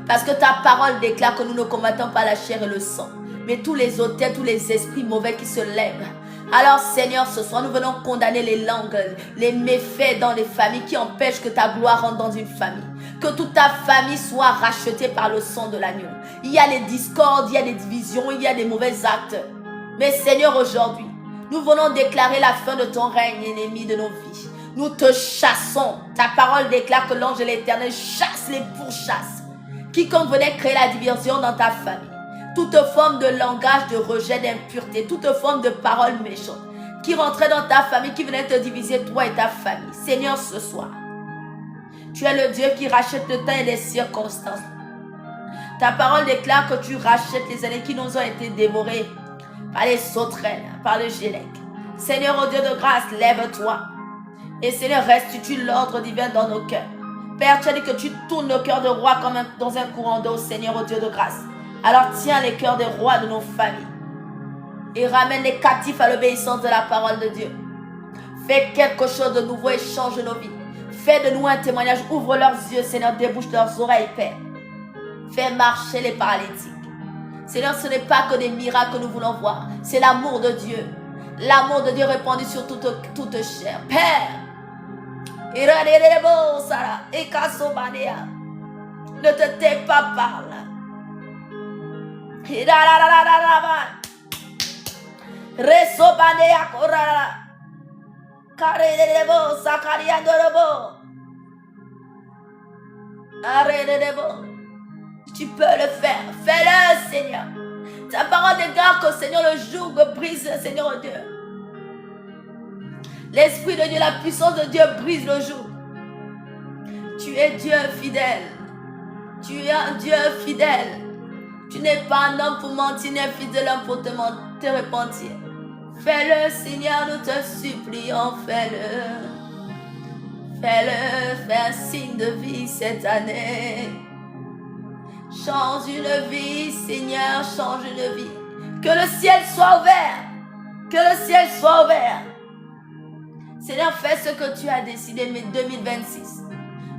Speaker 1: Parce que ta parole déclare que nous ne combattons pas la chair et le sang, mais tous les autels, tous les esprits mauvais qui se lèvent. Alors, Seigneur, ce soir, nous venons condamner les langues, les méfaits dans les familles qui empêchent que ta gloire rentre dans une famille. Que toute ta famille soit rachetée par le sang de l'agneau. Il y a des discordes, il y a des divisions, il y a des mauvais actes. Mais Seigneur, aujourd'hui, nous venons déclarer la fin de ton règne, ennemi de nos vies. Nous te chassons. Ta parole déclare que l'ange de l'Éternel chasse les pourchasses. Quiconque venait créer la division dans ta famille. Toute forme de langage, de rejet, d'impureté, toute forme de parole méchante qui rentrait dans ta famille, qui venait te diviser, toi et ta famille. Seigneur, ce soir, tu es le Dieu qui rachète le temps et les circonstances. Ta parole déclare que tu rachètes les années qui nous ont été dévorées par les sauterelles, par le gélec. Seigneur, oh Dieu de grâce, lève-toi. Et Seigneur, restitue l'ordre divin dans nos cœurs. Père, tu as dit que tu tournes nos cœurs de roi comme dans un courant d'eau, Seigneur, oh Dieu de grâce. Alors tiens les cœurs des rois de nos familles et ramène les captifs à l'obéissance de la parole de Dieu. Fais quelque chose de nouveau et change nos vies. Fais de nous un témoignage. Ouvre leurs yeux, Seigneur, débouche leurs oreilles, Père. Fais marcher les paralytiques. Seigneur, ce n'est pas que des miracles que nous voulons voir. C'est l'amour de Dieu. L'amour de Dieu répandu sur toute chair. Père, ne te tais pas, parle. Tu peux le faire. Fais-le, Seigneur. Ta parole déclare que, Seigneur, le joug brise, Seigneur Dieu. L'Esprit de Dieu, la puissance de Dieu brise le joug. Tu es Dieu fidèle. Tu es un Dieu fidèle. Tu n'es pas un homme pour mentir, ni un fils de l'homme pour te repentir. Fais-le, Seigneur, nous te supplions, fais-le. Fais-le, fais un signe de vie cette année. Change une vie, Seigneur, change une vie. Que le ciel soit ouvert. Que le ciel soit ouvert. Seigneur, fais ce que tu as décidé, mais 2026.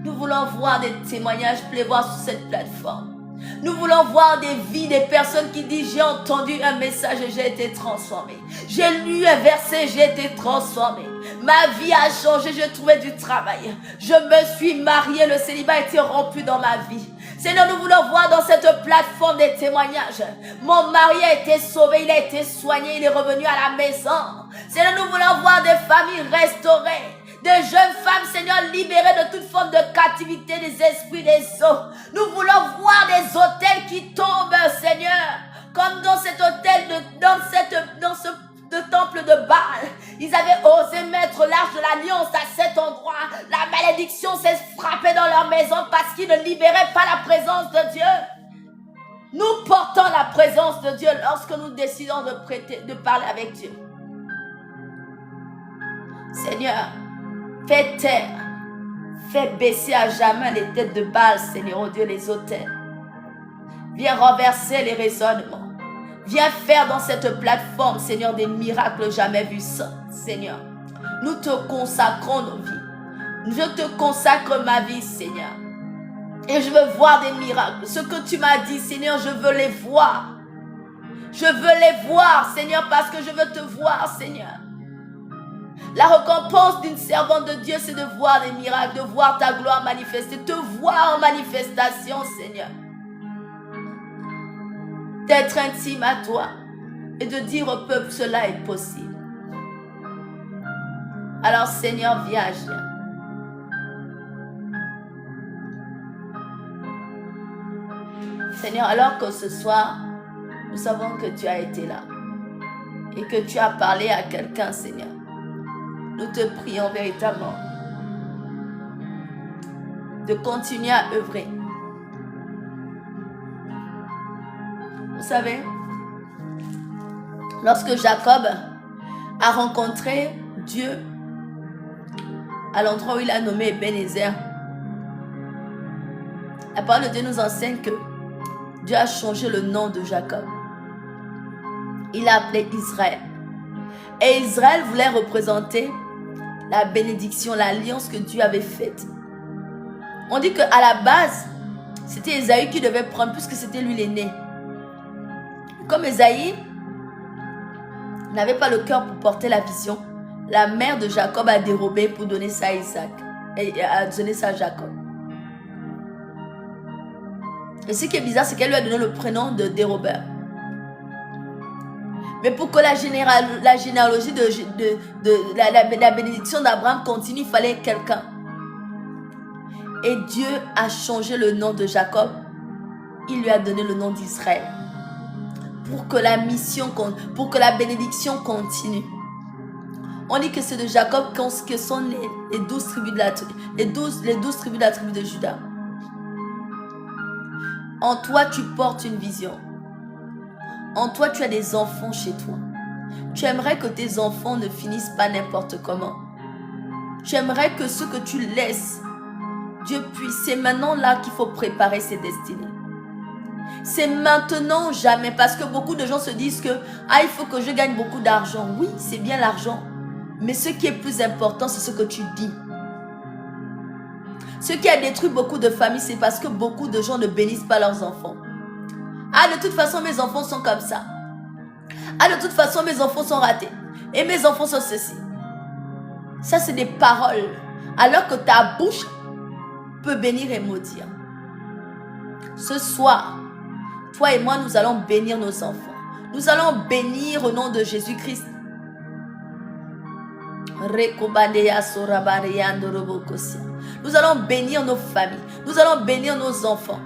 Speaker 1: Nous voulons voir des témoignages pleuvoir sur cette plateforme. Nous voulons voir des vies, des personnes qui disent: j'ai entendu un message et j'ai été transformé. J'ai lu un verset, j'ai été transformé. Ma vie a changé, j'ai trouvé du travail. Je me suis mariée, le célibat a été rompu dans ma vie. Seigneur, nous voulons voir dans cette plateforme des témoignages. Mon mari a été sauvé, il a été soigné, il est revenu à la maison. Seigneur, nous voulons voir des familles restaurées. Des jeunes femmes, Seigneur, libérées de toute forme de captivité des esprits des eaux. Nous voulons voir des autels qui tombent, Seigneur. Comme dans cet hôtel, dans ce temple de Baal. Ils avaient osé mettre l'arche de l'alliance à cet endroit. La malédiction s'est frappée dans leur maison parce qu'ils ne libéraient pas la présence de Dieu. Nous portons la présence de Dieu lorsque nous décidons de parler avec Dieu. Seigneur, fais taire, fais baisser à jamais les têtes de Baal, Seigneur, oh Dieu, les autels. Viens renverser les raisonnements. Viens faire dans cette plateforme, Seigneur, des miracles jamais vus, Seigneur. Nous te consacrons nos vies. Je te consacre ma vie, Seigneur. Et je veux voir des miracles. Ce que tu m'as dit, Seigneur, je veux les voir. Je veux les voir, Seigneur, parce que je veux te voir, Seigneur. La récompense d'une servante de Dieu, c'est de voir des miracles, de voir ta gloire manifester, te voir en manifestation, Seigneur. D'être intime à toi et de dire au peuple, cela est possible. Alors, Seigneur, viens agir. Seigneur, alors que ce soir, nous savons que tu as été là et que tu as parlé à quelqu'un, Seigneur. Nous te prions véritablement de continuer à œuvrer. Vous savez, lorsque Jacob a rencontré Dieu à l'endroit où il a nommé Ebenezer, la parole de Dieu nous enseigne que Dieu a changé le nom de Jacob. Il l'a appelé Israël. Et Israël voulait représenter la bénédiction, l'alliance que Dieu avait faite. On dit qu'à la base, c'était Ésaü qui devait prendre, puisque c'était lui l'aîné. Comme Ésaü n'avait pas le cœur pour porter la vision, la mère de Jacob a dérobé pour donner ça à Isaac. Et a donné ça à Jacob. Et ce qui est bizarre, c'est qu'elle lui a donné le prénom de dérobeur. Mais pour que la généalogie de la bénédiction d'Abraham continue, il fallait quelqu'un. Et Dieu a changé le nom de Jacob. Il lui a donné le nom d'Israël. Pour que la mission, pour que la bénédiction continue. On dit que c'est de Jacob que sont les 12 tribus de la tribu de Juda. En toi, tu portes une vision. En toi, tu as des enfants chez toi. Tu aimerais que tes enfants ne finissent pas n'importe comment. Tu aimerais que ce que tu laisses, Dieu puisse. C'est maintenant là qu'il faut préparer ses destinées. C'est maintenant, jamais. Parce que beaucoup de gens se disent que il faut que je gagne beaucoup d'argent. Oui, c'est bien l'argent. Mais ce qui est plus important, c'est ce que tu dis. Ce qui a détruit beaucoup de familles, c'est parce que beaucoup de gens ne bénissent pas leurs enfants. Ah, de toute façon, mes enfants sont comme ça. Ah, de toute façon, mes enfants sont ratés. Et mes enfants sont ceci. Ça, c'est des paroles. Alors que ta bouche peut bénir et maudire. Ce soir, toi et moi, nous allons bénir nos enfants. Nous allons bénir au nom de Jésus-Christ. Nous allons bénir nos familles. Nous allons bénir nos enfants.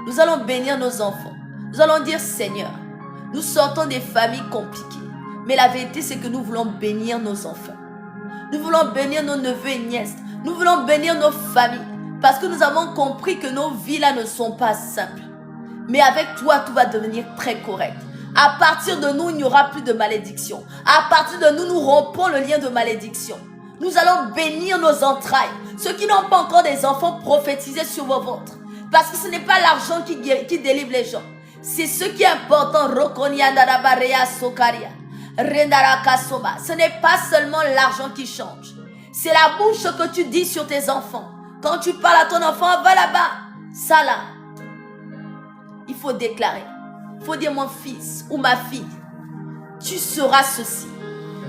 Speaker 1: Nous allons bénir nos enfants. Nous allons dire Seigneur, nous sortons des familles compliquées. Mais la vérité c'est que nous voulons bénir nos enfants. Nous voulons bénir nos neveux et nièces. Nous voulons bénir nos familles. Parce que nous avons compris que nos vies là ne sont pas simples. Mais avec toi, tout va devenir très correct. À partir de nous, il n'y aura plus de malédiction. À partir de nous, nous rompons le lien de malédiction. Nous allons bénir nos entrailles. Ceux qui n'ont pas encore des enfants, prophétisez sur vos ventres. Parce que ce n'est pas l'argent qui délivre les gens. C'est ce qui est important. Ce n'est pas seulement l'argent qui change. C'est la bouche que tu dis sur tes enfants. Quand tu parles à ton enfant, va là-bas. Ça là. Il faut déclarer. Il faut dire mon fils ou ma fille. Tu seras ceci.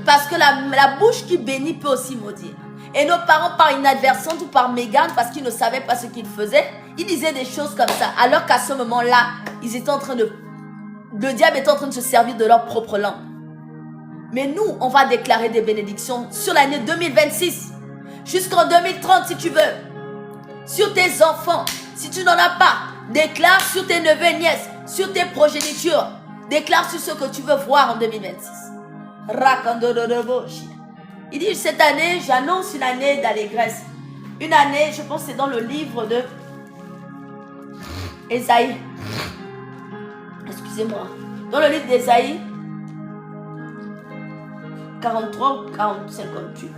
Speaker 1: Parce que la bouche qui bénit peut aussi maudire. Et nos parents, par inadvertance ou par mégarde, parce qu'ils ne savaient pas ce qu'ils faisaient, ils disaient des choses comme ça. Alors qu'à ce moment-là, ils étaient en train de... Le diable était en train de se servir de leur propre langue. Mais nous, on va déclarer des bénédictions sur l'année 2026. Jusqu'en 2030 si tu veux. Sur tes enfants. Si tu n'en as pas, déclare sur tes neveux et nièces. Sur tes progénitures. Déclare sur ce que tu veux voir en 2026. Il dit cette année, j'annonce une année d'allégresse. Une année, je pense que c'est dans le livre de Ésaïe. Excusez-moi. Dans le livre d'Ésaïe 43 ou 58.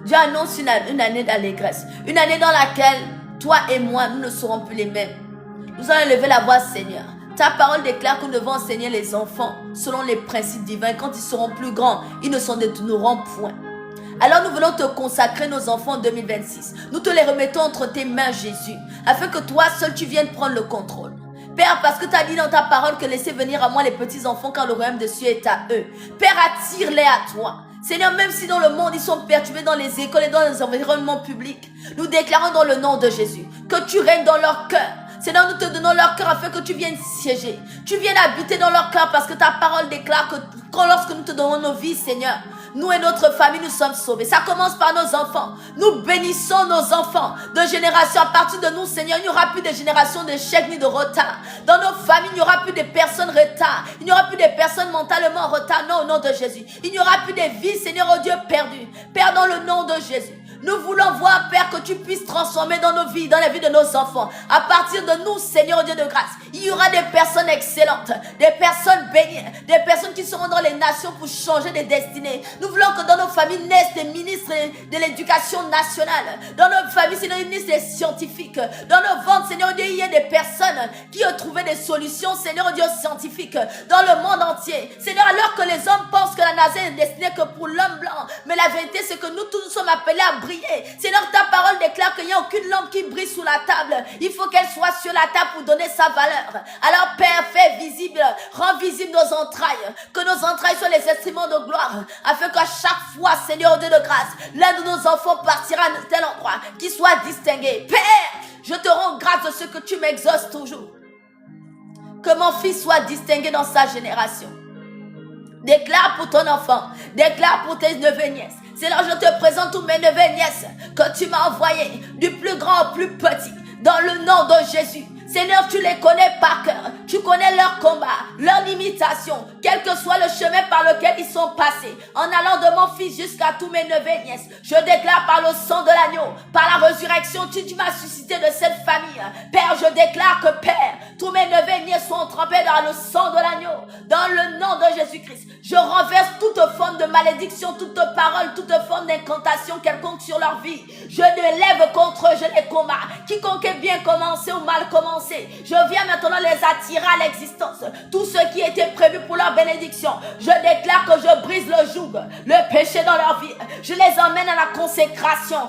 Speaker 1: Dieu annonce une année d'allégresse. Une année dans laquelle toi et moi, nous ne serons plus les mêmes. Nous allons lever la voix, Seigneur. Ta parole déclare que nous devons enseigner les enfants selon les principes divins. Quand ils seront plus grands, ils ne s'en détourneront point. Alors nous voulons te consacrer nos enfants en 2026. Nous te les remettons entre tes mains, Jésus, afin que toi seul tu viennes prendre le contrôle. Père, parce que tu as dit dans ta parole que laissez venir à moi les petits enfants car le royaume des cieux est à eux. Père, attire-les à toi. Seigneur, même si dans le monde ils sont perturbés dans les écoles et dans les environnements publics, nous déclarons dans le nom de Jésus que tu règnes dans leur cœur. Seigneur, nous te donnons leur cœur afin que tu viennes siéger. Tu viennes habiter dans leur cœur parce que ta parole déclare que lorsque nous te donnons nos vies, Seigneur, nous et notre famille, nous sommes sauvés. Ça commence par nos enfants. Nous bénissons nos enfants de génération. À partir de nous, Seigneur, il n'y aura plus de génération d'échecs ni de retard. Dans nos familles, il n'y aura plus de personnes en retard. Il n'y aura plus de personnes mentalement en retard. Non, au nom de Jésus. Il n'y aura plus de vies, Seigneur, oh Dieu, perdues. Père, dans le nom de Jésus. Nous voulons voir, Père, que tu puisses transformer dans nos vies, dans la vie de nos enfants. À partir de nous, Seigneur Dieu de grâce, il y aura des personnes excellentes, des personnes bénies, des personnes qui seront dans les nations pour changer des destinées. Nous voulons que dans nos familles naissent des ministres de l'éducation nationale. Dans nos familles, Seigneur, il naissent des scientifiques. Dans nos ventres, Seigneur Dieu, il y a des personnes qui ont trouvé des solutions, Seigneur Dieu, scientifiques dans le monde entier. Seigneur, alors que les hommes pensent que la NASA est destinée que pour l'homme blanc, mais la vérité, c'est que nous tous nous sommes appelés à briller. Seigneur, ta parole déclare qu'il n'y a aucune lampe qui brille sous la table. Il faut qu'elle soit sur la table pour donner sa valeur. Alors Père, fais visible, rends visible nos entrailles. Que nos entrailles soient les instruments de gloire. Afin qu'à chaque fois, Seigneur Dieu de grâce, l'un de nos enfants partira à tel endroit, qu'il soit distingué. Père, je te rends grâce de ce que tu m'exauces toujours. Que mon fils soit distingué dans sa génération. Déclare pour ton enfant, déclare pour tes neveux et nièces. Seigneur, je te présente tous mes neveux et nièces que tu m'as envoyés, du plus grand au plus petit, dans le nom de Jésus. Seigneur, tu les connais par cœur. Tu connais leur combat, leur limitation, quel que soit le chemin par lequel ils sont passés. En allant de mon fils jusqu'à tous mes neveux et nièces, je déclare par le sang de l'agneau, par la résurrection, tu m'as suscité de cette famille. Père, je déclare que Père, tous mes neveux et nièces sont trempés dans le sang de l'agneau. Dans le nom de Jésus-Christ, je renverse toute forme de malédiction, toute parole, toute forme d'incantation quelconque sur leur vie. Je me lève contre eux, je les combats. Quiconque est bien commencé ou mal commencé, je viens maintenant les attirer à l'existence. Tout ce qui était prévu pour leur bénédiction, je déclare que je brise le joug, le péché dans leur vie. Je les emmène à la consécration.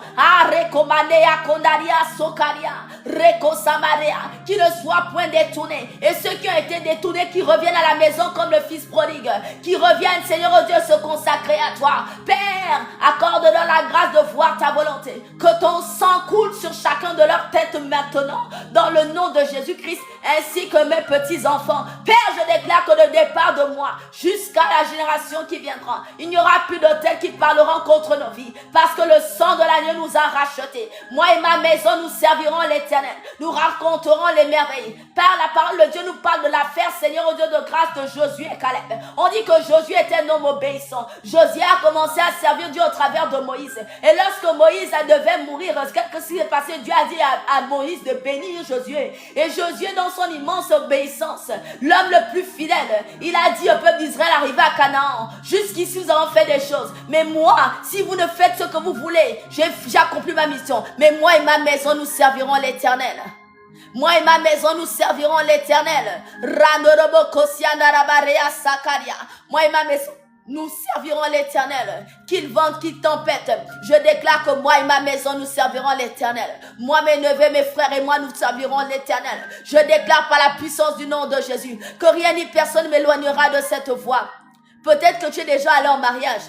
Speaker 1: Qui ne soient point détournés. Et ceux qui ont été détournés, qui reviennent à la maison comme le fils prodigue. Qui reviennent, Seigneur oh Dieu, se consacrer à toi. Père, accorde-leur la grâce de voir ta volonté. Que ton sang coule sur chacun de leurs têtes maintenant. Dans le nom de Jésus-Christ, ainsi que mes petits-enfants. Père, je déclare que le départ de moi, jusqu'à la génération qui viendra, il n'y aura plus d'autels qui parleront contre nos vies. Parce que le sang de l'agneau nous a rachetés. Moi et ma maison, nous servirons l'Éternel. Nous raconterons les merveilles. Par la parole de Dieu nous parle de l'affaire, Seigneur, au Dieu de grâce de Josué et Caleb. On dit que Josué était un homme obéissant. Josué a commencé à servir Dieu au travers de Moïse. Et lorsque Moïse devait mourir, qu'est-ce qui s'est passé? Dieu a dit à Moïse de bénir Josué. Et Josué, dans son immense obéissance, l'homme le plus fidèle, il a dit au peuple d'Israël, arrivé à Canaan, jusqu'ici nous avons fait des choses. Mais moi, si vous ne faites ce que vous voulez, j'ai accompli ma mission. Mais moi et ma maison, nous servirons l'Éternel. Moi et ma maison, nous servirons l'Éternel. Moi et ma maison, nous servirons l'Éternel. Qu'il vente, qu'il tempête. Je déclare que moi et ma maison, nous servirons l'Éternel. Moi, mes neveux, mes frères et moi, nous servirons l'Éternel. Je déclare par la puissance du nom de Jésus que rien ni personne ne m'éloignera de cette voie. Peut-être que tu es déjà allé en mariage.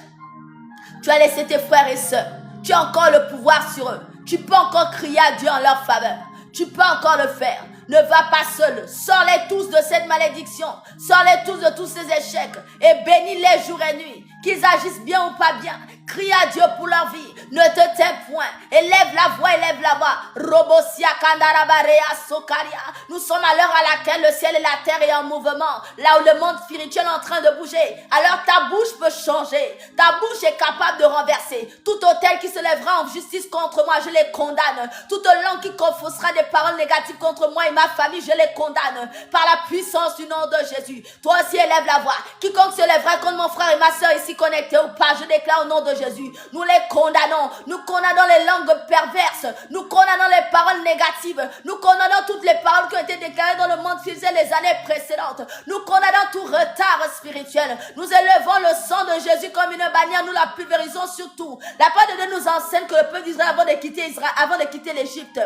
Speaker 1: Tu as laissé tes frères et sœurs. Tu as encore le pouvoir sur eux. Tu peux encore crier à Dieu en leur faveur. Tu peux encore le faire. Ne va pas seul. Sors-les tous de cette malédiction. Sors-les tous de tous ces échecs. Et bénis-les jour et nuit. Qu'ils agissent bien ou pas bien. Crie à Dieu pour leur vie. Ne te tais point. Élève la voix, élève la voix. Robosia kandarabarea sokaria. Nous sommes à l'heure à laquelle le ciel et la terre est en mouvement. Là où le monde spirituel est en train de bouger. Alors ta bouche peut changer. Ta bouche est capable de renverser. Tout autel qui se lèvera en justice contre moi, je les condamne. Toute langue qui confessera des paroles négatives contre moi et ma famille, je les condamne. Par la puissance du nom de Jésus. Toi aussi élève la voix. Quiconque se lèvera contre mon frère et ma soeur ici connectés ou pas, je déclare au nom de Jésus. Nous les condamnons. Nous condamnons les langues perverses. Nous condamnons les paroles négatives. Nous condamnons toutes les paroles qui ont été déclarées dans le monde spirituel les années précédentes. Nous condamnons tout retard spirituel. Nous élevons le sang de Jésus comme une bannière. Nous la pulvérisons sur tout. La parole de Dieu nous enseigne que le peuple d'Israël avant de quitter l'Égypte,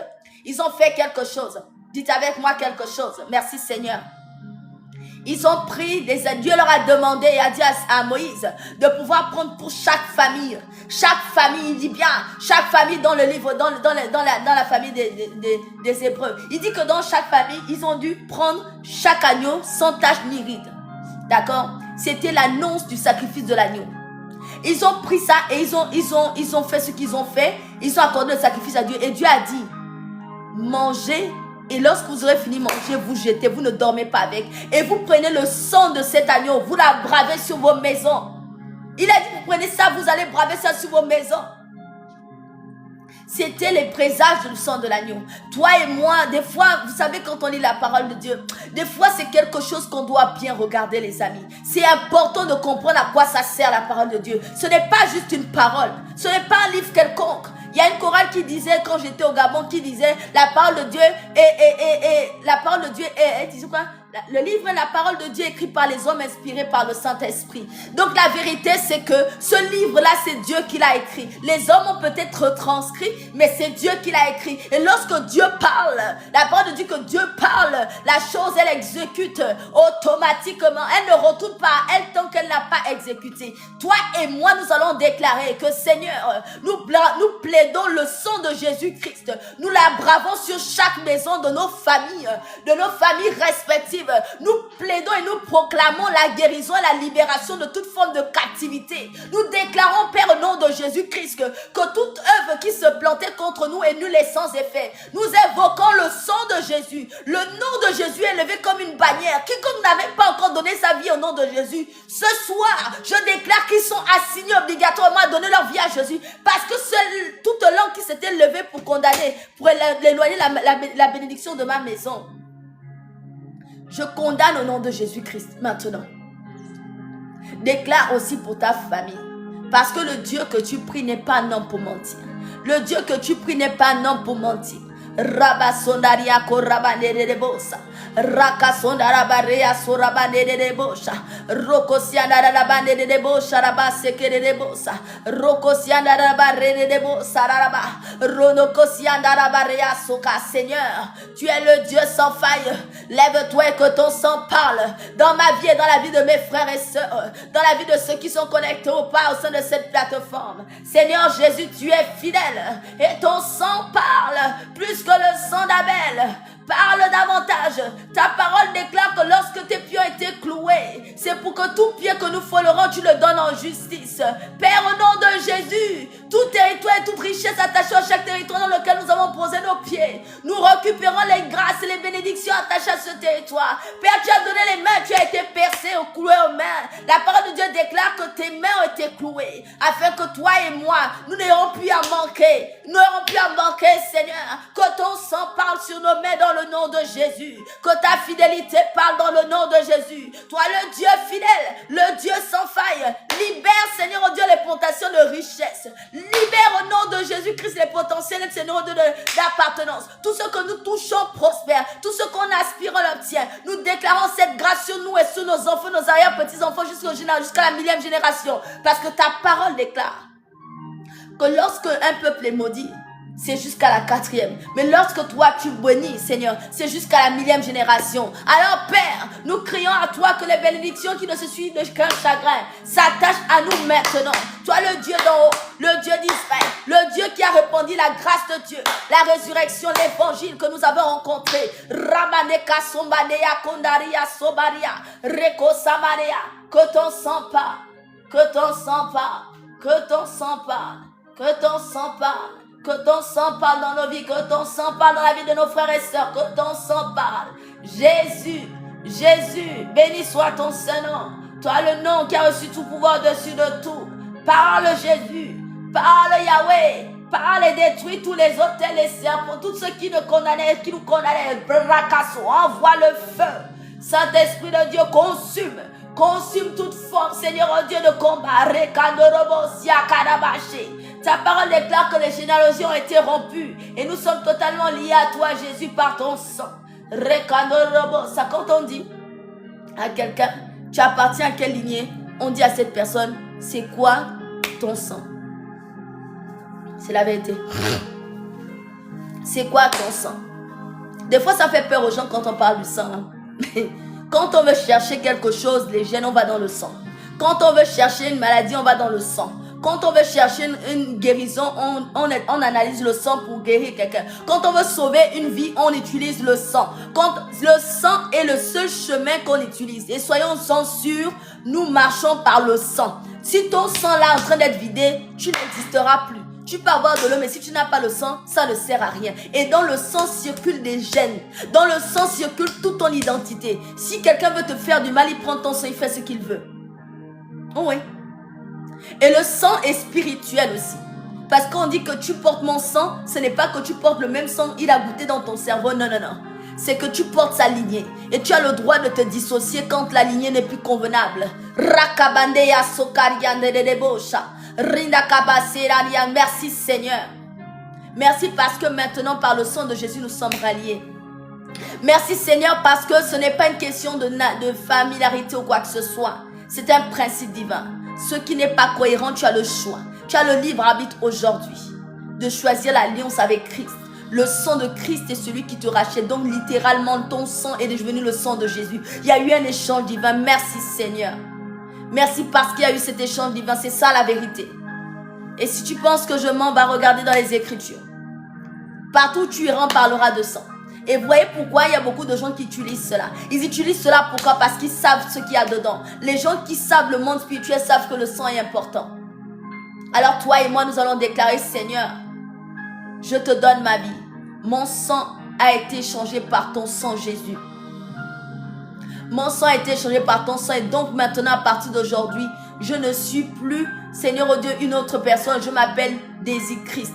Speaker 1: ils ont fait quelque chose. Dites avec moi quelque chose. Merci Seigneur. Ils ont pris Dieu leur a demandé et a dit à Moïse de pouvoir prendre pour chaque famille, il dit bien, chaque famille dans le livre, dans la famille des Hébreux. Il dit que dans chaque famille, ils ont dû prendre chaque agneau sans tache ni ride. D'accord? C'était l'annonce du sacrifice de l'agneau. Ils ont pris ça et ils ont fait ce qu'ils ont fait. Ils ont accordé le sacrifice à Dieu et Dieu a dit, mangez. Et lorsque vous aurez fini de manger, vous jetez, vous ne dormez pas avec. Et vous prenez le sang de cet agneau, vous la bravez sur vos maisons. Il a dit, vous prenez ça, vous allez braver ça sur vos maisons. C'était les présages du sang de l'agneau. Toi et moi, des fois, vous savez, quand on lit la parole de Dieu, des fois, c'est quelque chose qu'on doit bien regarder, les amis. C'est important de comprendre à quoi ça sert la parole de Dieu. Ce n'est pas juste une parole. Ce n'est pas un livre quelconque. Il y a une chorale qui disait, quand j'étais au Gabon, qui disait, la parole de Dieu la parole de Dieu disait quoi? Le livre est la parole de Dieu écrit par les hommes inspirés par le Saint-Esprit. Donc la vérité c'est que ce livre-là c'est Dieu qui l'a écrit. Les hommes ont peut-être retranscrit, mais c'est Dieu qui l'a écrit. Et lorsque Dieu parle, la parole de Dieu que Dieu parle, la chose elle exécute automatiquement. Elle ne retourne pas à elle tant qu'elle n'a pas exécuté. Toi et moi nous allons déclarer que Seigneur, nous plaidons le sang de Jésus-Christ. Nous la bravons sur chaque maison de nos familles respectives. Nous plaidons et nous proclamons la guérison et la libération de toute forme de captivité. Nous déclarons, Père, au nom de Jésus-Christ, que toute œuvre qui se plantait contre nous est nulle et sans effet. Nous évoquons le sang de Jésus. Le nom de Jésus est levé comme une bannière. Quiconque n'avait pas encore donné sa vie au nom de Jésus, ce soir, je déclare qu'ils sont assignés obligatoirement à donner leur vie à Jésus. Parce que toute langue qui s'était levée pour condamner, pour éloigner la bénédiction de ma maison, je condamne au nom de Jésus-Christ maintenant. Déclare aussi pour ta famille. Parce que le Dieu que tu pries n'est pas un homme pour mentir. Le Dieu que tu pries n'est pas un homme pour mentir. Rabasondaria korabane de bosa. Rakasondarabarea sorabane de bosa. Rokosiandarabane de bosa. Rabaseke de bosa. Rokosiandarabare de bosa. Raba. Ronokosiandarabarea soka. Seigneur, tu es le Dieu sans faille. Lève-toi et que ton sang parle dans ma vie et dans la vie de mes frères et sœurs, dans la vie de ceux qui sont connectés au sein de cette plateforme. Seigneur Jésus, tu es fidèle et ton sang parle plus que le sang d'Abel. Parle davantage. Ta parole déclare que lorsque tes pieds ont été cloués, c'est pour que tout pied que nous frôlerons, tu le donnes en justice. Père, au nom de Jésus, tout territoire et toute richesse attachée à chaque territoire dans lequel nous avons posé nos pieds, nous récupérons les grâces et les bénédictions attachées à ce territoire. Père, tu as donné les mains, tu as été percé ou cloué aux mains. La parole de Dieu déclare que tes mains ont été clouées, afin que toi et moi, nous n'ayons plus à manquer. Nous n'aurons plus à manquer, Seigneur. Que ton sang parle sur nos mains dans le nom de Jésus. Que ta fidélité parle dans le nom de Jésus. Toi, le Dieu fidèle, le Dieu sans faille. Libère, Seigneur, oh Dieu, les plantations de richesse. Libère au nom de Jésus-Christ les potentiels, Seigneur, d'appartenance. Tout ce que nous touchons prospère. Tout ce qu'on aspire, on l'obtient. Nous déclarons cette grâce sur nous et sur nos enfants, nos arrière-petits-enfants, jusqu'à la 1000e génération. Parce que ta parole déclare que lorsque un peuple est maudit, c'est jusqu'à la 4e. Mais lorsque toi tu bénis, Seigneur, c'est jusqu'à la 1000e génération. Alors Père, nous crions à toi que les bénédictions qui ne se suivent de qu'un chagrin s'attachent à nous maintenant. Toi le Dieu d'en haut, le Dieu d'Israël, le Dieu qui a répandu la grâce de Dieu, la résurrection, l'évangile que nous avons rencontré. Ramaneka sombanea kondaria sobaria, reko samaria, que ton sang parle, que ton sang parle, que ton sang parle, que ton sang parle. Que ton sang parle dans nos vies, que ton sang parle dans la vie de nos frères et sœurs, que ton sang parle. Jésus, Jésus, béni soit ton Saint-Nom. Toi le nom qui a reçu tout pouvoir au-dessus de tout. Parle Jésus, parle Yahweh, parle et détruis tous les autels, les serpents, tous ceux qui nous condamnaient, envoie le feu. Saint-Esprit de Dieu, consume toute forme, Seigneur, oh Dieu de combat. Ta parole déclare que les généalogies ont été rompues et nous sommes totalement liés à toi, Jésus, par ton sang. Ça, quand on dit à quelqu'un, tu appartiens à quelle lignée, on dit à cette personne, c'est quoi ton sang? C'est la vérité. C'est quoi ton sang? Des fois, ça fait peur aux gens quand on parle du sang. Hein? Quand on veut chercher quelque chose, les gènes, on va dans le sang. Quand on veut chercher une maladie, on va dans le sang. Quand on veut chercher une guérison, on analyse le sang pour guérir quelqu'un. Quand on veut sauver une vie, on utilise le sang. Quand le sang est le seul chemin qu'on utilise. Et soyons-en sûrs, nous marchons par le sang. Si ton sang là est en train d'être vidé, tu n'existeras plus. Tu peux avoir de l'eau, mais si tu n'as pas le sang, ça ne sert à rien. Et dans le sang circulent des gènes. Dans le sang circule toute ton identité. Si quelqu'un veut te faire du mal, il prend ton sang, il fait ce qu'il veut. Oh oui. Et le sang est spirituel aussi. Parce qu'on dit que tu portes mon sang, ce n'est pas que tu portes le même sang, il a goûté dans ton cerveau. Non, non, non. C'est que tu portes sa lignée. Et tu as le droit de te dissocier quand la lignée n'est plus convenable. Rakabandeya sokariande de debosha. Merci Seigneur. Merci parce que maintenant par le sang de Jésus nous sommes ralliés. Merci Seigneur parce que ce n'est pas une question de familiarité ou quoi que ce soit. C'est un principe divin. Ce qui n'est pas cohérent, tu as le choix. Tu as le libre arbitre aujourd'hui de choisir l'alliance avec Christ. Le sang de Christ est celui qui te rachète. Donc littéralement ton sang est devenu le sang de Jésus. Il y a eu un échange divin. Merci Seigneur. Merci parce qu'il y a eu cet échange divin. C'est ça la vérité. Et si tu penses que je mens, va regarder dans les Écritures. Partout où tu iras, on parlera de sang. Et vous voyez pourquoi il y a beaucoup de gens qui utilisent cela. Ils utilisent cela pourquoi? Parce qu'ils savent ce qu'il y a dedans. Les gens qui savent le monde spirituel savent que le sang est important. Alors toi et moi, nous allons déclarer, Seigneur, je te donne ma vie. Mon sang a été changé par ton sang, Jésus. Mon sang a été changé par ton sang. Et donc maintenant, à partir d'aujourd'hui, je ne suis plus, Seigneur oh Dieu, une autre personne. Je m'appelle Daisy Christ.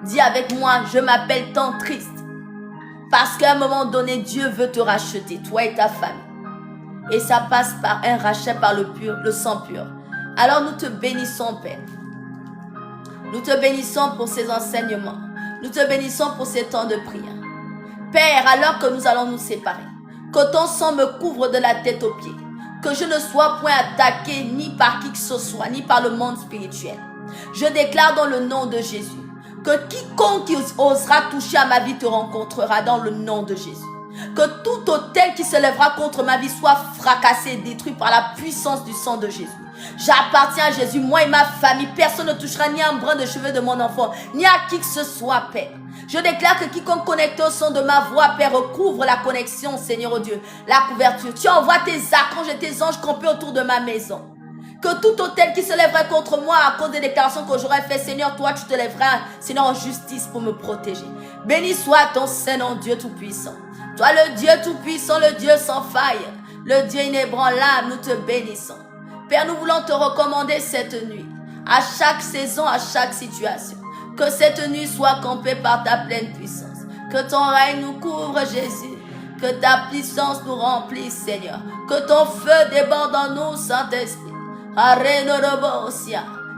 Speaker 1: Dis avec moi, je m'appelle tant Christ. Parce qu'à un moment donné, Dieu veut te racheter, toi et ta famille. Et ça passe par un rachat par le sang pur. Alors nous te bénissons, Père. Nous te bénissons pour ces enseignements. Nous te bénissons pour ces temps de prière. Père, alors que nous allons nous séparer, que ton sang me couvre de la tête aux pieds, que je ne sois point attaqué ni par qui que ce soit, ni par le monde spirituel. Je déclare dans le nom de Jésus que quiconque qui osera toucher à ma vie te rencontrera dans le nom de Jésus. Que tout autel qui se lèvera contre ma vie soit fracassé et détruit par la puissance du sang de Jésus. J'appartiens à Jésus, moi et ma famille. Personne ne touchera ni un brin de cheveux de mon enfant, ni à qui que ce soit, Père. Je déclare que quiconque connecté au son de ma voix, Père, recouvre la connexion, Seigneur, oh Dieu, la couverture. Tu envoies tes archanges et tes anges campés autour de ma maison. Que tout autel qui se lèverait contre moi à cause des déclarations que j'aurais fait, Seigneur, toi, tu te lèveras, Seigneur, en justice pour me protéger. Béni soit ton Saint-Nom, Dieu Tout-Puissant. Toi, le Dieu Tout-Puissant, le Dieu sans faille, le Dieu inébranlable, nous te bénissons. Père, nous voulons te recommander cette nuit, à chaque saison, à chaque situation. Que cette nuit soit campée par ta pleine puissance. Que ton règne nous couvre, Jésus. Que ta puissance nous remplisse, Seigneur. Que ton feu déborde en nous, Saint-Esprit.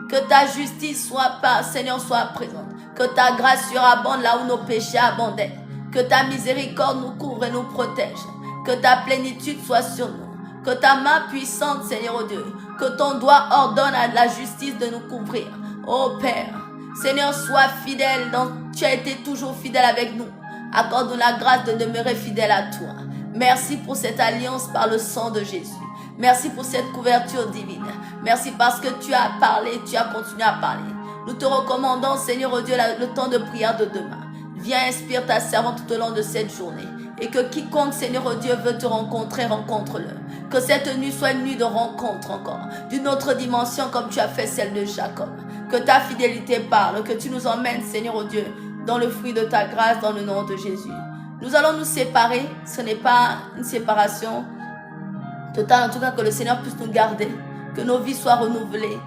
Speaker 1: Que ta justice soit pas, Seigneur, soit présente. Que ta grâce surabonde là où nos péchés abondaient. Que ta miséricorde nous couvre et nous protège. Que ta plénitude soit sur nous. Que ta main puissante, Seigneur, oh Dieu, que ton doigt ordonne à la justice de nous couvrir. Oh Père, Seigneur, sois fidèle. Tu as été toujours fidèle avec nous. Accorde-nous la grâce de demeurer fidèle à toi. Merci pour cette alliance par le sang de Jésus. Merci pour cette couverture divine. Merci parce que tu as parlé, tu as continué à parler. Nous te recommandons, Seigneur, oh Dieu, le temps de prière de demain. Viens, inspire ta servante tout au long de cette journée. Et que quiconque, Seigneur, oh Dieu, veut te rencontrer, rencontre-le. Que cette nuit soit une nuit de rencontre encore. D'une autre dimension comme tu as fait celle de Jacob. Que ta fidélité parle, que tu nous emmènes, Seigneur, oh Dieu, dans le fruit de ta grâce, dans le nom de Jésus. Nous allons nous séparer. Ce n'est pas une séparation totale, en tout cas que le Seigneur puisse nous garder. Que nos vies soient renouvelées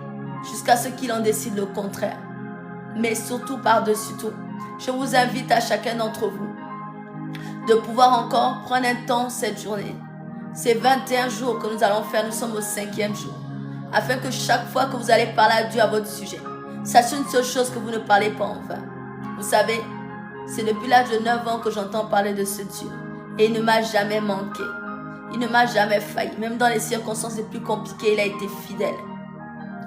Speaker 1: jusqu'à ce qu'il en décide le contraire. Mais surtout, par-dessus tout, je vous invite à chacun d'entre vous de pouvoir encore prendre un temps cette journée. Ces 21 jours que nous allons faire, nous sommes au 5e jour. Afin que chaque fois que vous allez parler à Dieu à votre sujet, sachez une seule chose, que vous ne parlez pas en vain. Vous savez, c'est depuis l'âge de 9 ans que j'entends parler de ce Dieu. Et il ne m'a jamais manqué. Il ne m'a jamais failli. Même dans les circonstances les plus compliquées, il a été fidèle.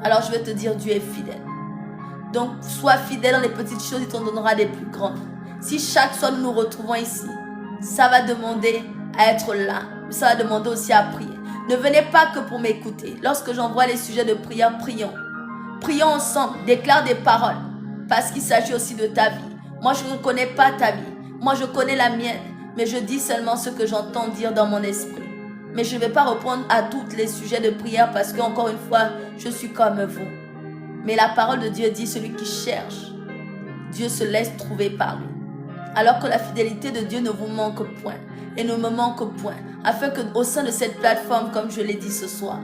Speaker 1: Alors je vais te dire, Dieu est fidèle. Donc, sois fidèle dans les petites choses, il t'en donnera des plus grandes. Si chaque soir nous nous retrouvons ici, ça va demander à être là. Ça va demander aussi à prier. Ne venez pas que pour m'écouter. Lorsque j'envoie les sujets de prière, prions. Prions ensemble, déclare des paroles. Parce qu'il s'agit aussi de ta vie. Moi, je ne connais pas ta vie. Moi, je connais la mienne. Mais je dis seulement ce que j'entends dire dans mon esprit. Mais je ne vais pas répondre à tous les sujets de prière parce que, encore une fois, je suis comme vous. Mais la parole de Dieu dit, celui qui cherche, Dieu se laisse trouver par lui. Alors que la fidélité de Dieu ne vous manque point et ne me manque point. Afin qu'au sein de cette plateforme, comme je l'ai dit ce soir,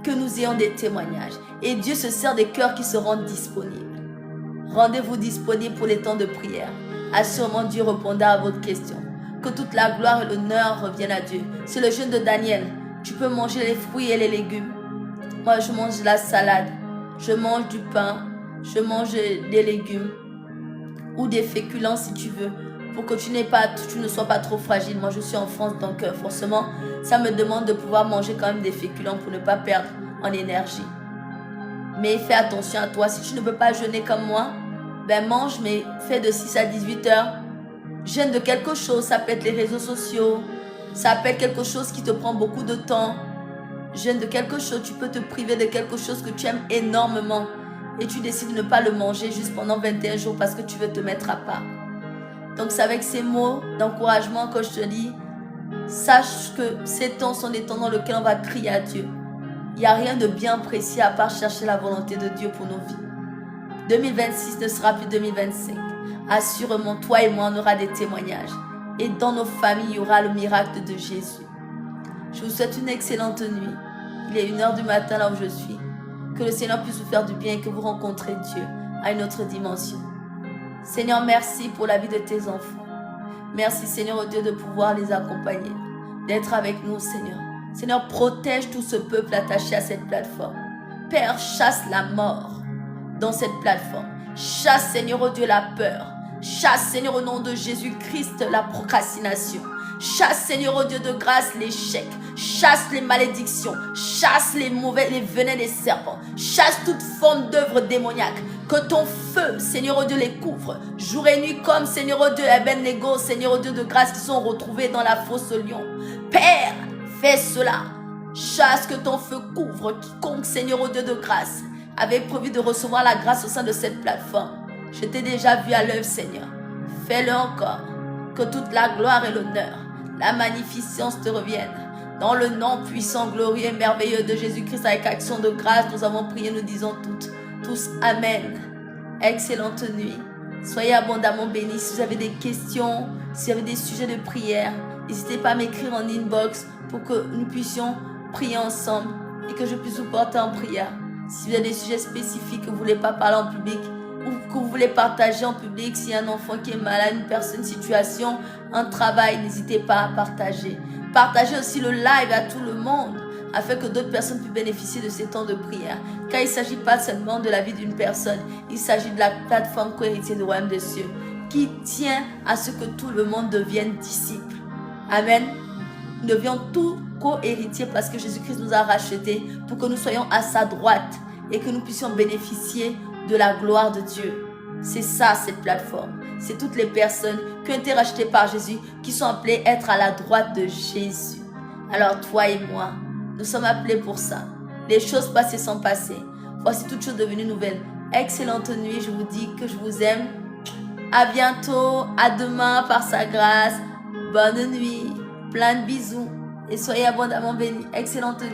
Speaker 1: que nous ayons des témoignages. Et Dieu se sert des cœurs qui se rendent disponibles. Rendez-vous disponibles pour les temps de prière. Assurément, Dieu répondra à votre question. Que toute la gloire et l'honneur reviennent à Dieu. C'est le jeûne de Daniel. Tu peux manger les fruits et les légumes. Moi, je mange la salade. Je mange du pain. Je mange des légumes. Ou des féculents si tu veux. Pour que tu ne sois pas trop fragile. Moi, je suis en France, donc forcément, ça me demande de pouvoir manger quand même des féculents pour ne pas perdre en énergie. Mais fais attention à toi. Si tu ne peux pas jeûner comme moi, ben mange, mais fais de 6 à 18 heures. Jeûne de quelque chose. Ça peut être les réseaux sociaux. Ça peut être quelque chose qui te prend beaucoup de temps. Jeûne de quelque chose. Tu peux te priver de quelque chose que tu aimes énormément. Et tu décides de ne pas le manger juste pendant 21 jours parce que tu veux te mettre à part. Donc c'est avec ces mots d'encouragement que je te dis, sache que ces temps sont des temps dans lesquels on va crier à Dieu. Il n'y a rien de bien précis à part chercher la volonté de Dieu pour nos vies. 2026 ne sera plus 2025. Assurément, toi et moi, on aura des témoignages. Et dans nos familles, il y aura le miracle de Jésus. Je vous souhaite une excellente nuit. Il est 1h du matin là où je suis. Que le Seigneur puisse vous faire du bien et que vous rencontrez Dieu à une autre dimension. Seigneur, merci pour la vie de tes enfants. Merci, Seigneur, oh Dieu, de pouvoir les accompagner, d'être avec nous, Seigneur. Seigneur, protège tout ce peuple attaché à cette plateforme. Père, chasse la mort dans cette plateforme. Chasse, Seigneur, oh Dieu, la peur. Chasse, Seigneur, au nom de Jésus-Christ, la procrastination. Chasse, Seigneur, oh Dieu de grâce, l'échec. Chasse les malédictions. Chasse les venins des serpents. Chasse toute forme d'œuvre démoniaque. Que ton feu, Seigneur, oh Dieu, les couvre. Jour et nuit comme, Seigneur, oh Dieu, Abednego, Seigneur, oh Dieu de grâce, qui sont retrouvés dans la fosse au lion. Père, fais cela. Chasse que ton feu couvre quiconque, Seigneur, oh Dieu de grâce, avait prévu de recevoir la grâce au sein de cette plateforme. Je t'ai déjà vu à l'œuvre, Seigneur. Fais-le encore. Que toute la gloire et l'honneur, la magnificence te reviennent. Dans le nom puissant, glorieux et merveilleux de Jésus-Christ, avec action de grâce, nous avons prié, nous disons tous Amen. Excellente nuit. Soyez abondamment bénis. Si vous avez des questions, si vous avez des sujets de prière, n'hésitez pas à m'écrire en inbox pour que nous puissions prier ensemble et que je puisse vous porter en prière. Si vous avez des sujets spécifiques que vous ne voulez pas parler en public ou que vous voulez partager en public, s'il y a un enfant qui est malade, une personne, une situation, un travail, n'hésitez pas à partager. Partagez aussi le live à tout le monde afin que d'autres personnes puissent bénéficier de ces temps de prière. Car il ne s'agit pas seulement de la vie d'une personne, il s'agit de la plateforme co-héritier du royaume des cieux qui tient à ce que tout le monde devienne disciple. Amen. Nous devions tous co-héritiers parce que Jésus-Christ nous a rachetés pour que nous soyons à sa droite et que nous puissions bénéficier de la gloire de Dieu. C'est ça, cette plateforme. C'est toutes les personnes qui ont été rachetées par Jésus qui sont appelées à être à la droite de Jésus. Alors toi et moi, nous sommes appelés pour ça. Les choses passées sont passées. Voici toutes choses devenues nouvelles. Excellente nuit, je vous dis que je vous aime. À bientôt, à demain par sa grâce. Bonne nuit, plein de bisous et soyez abondamment bénis. Excellente nuit.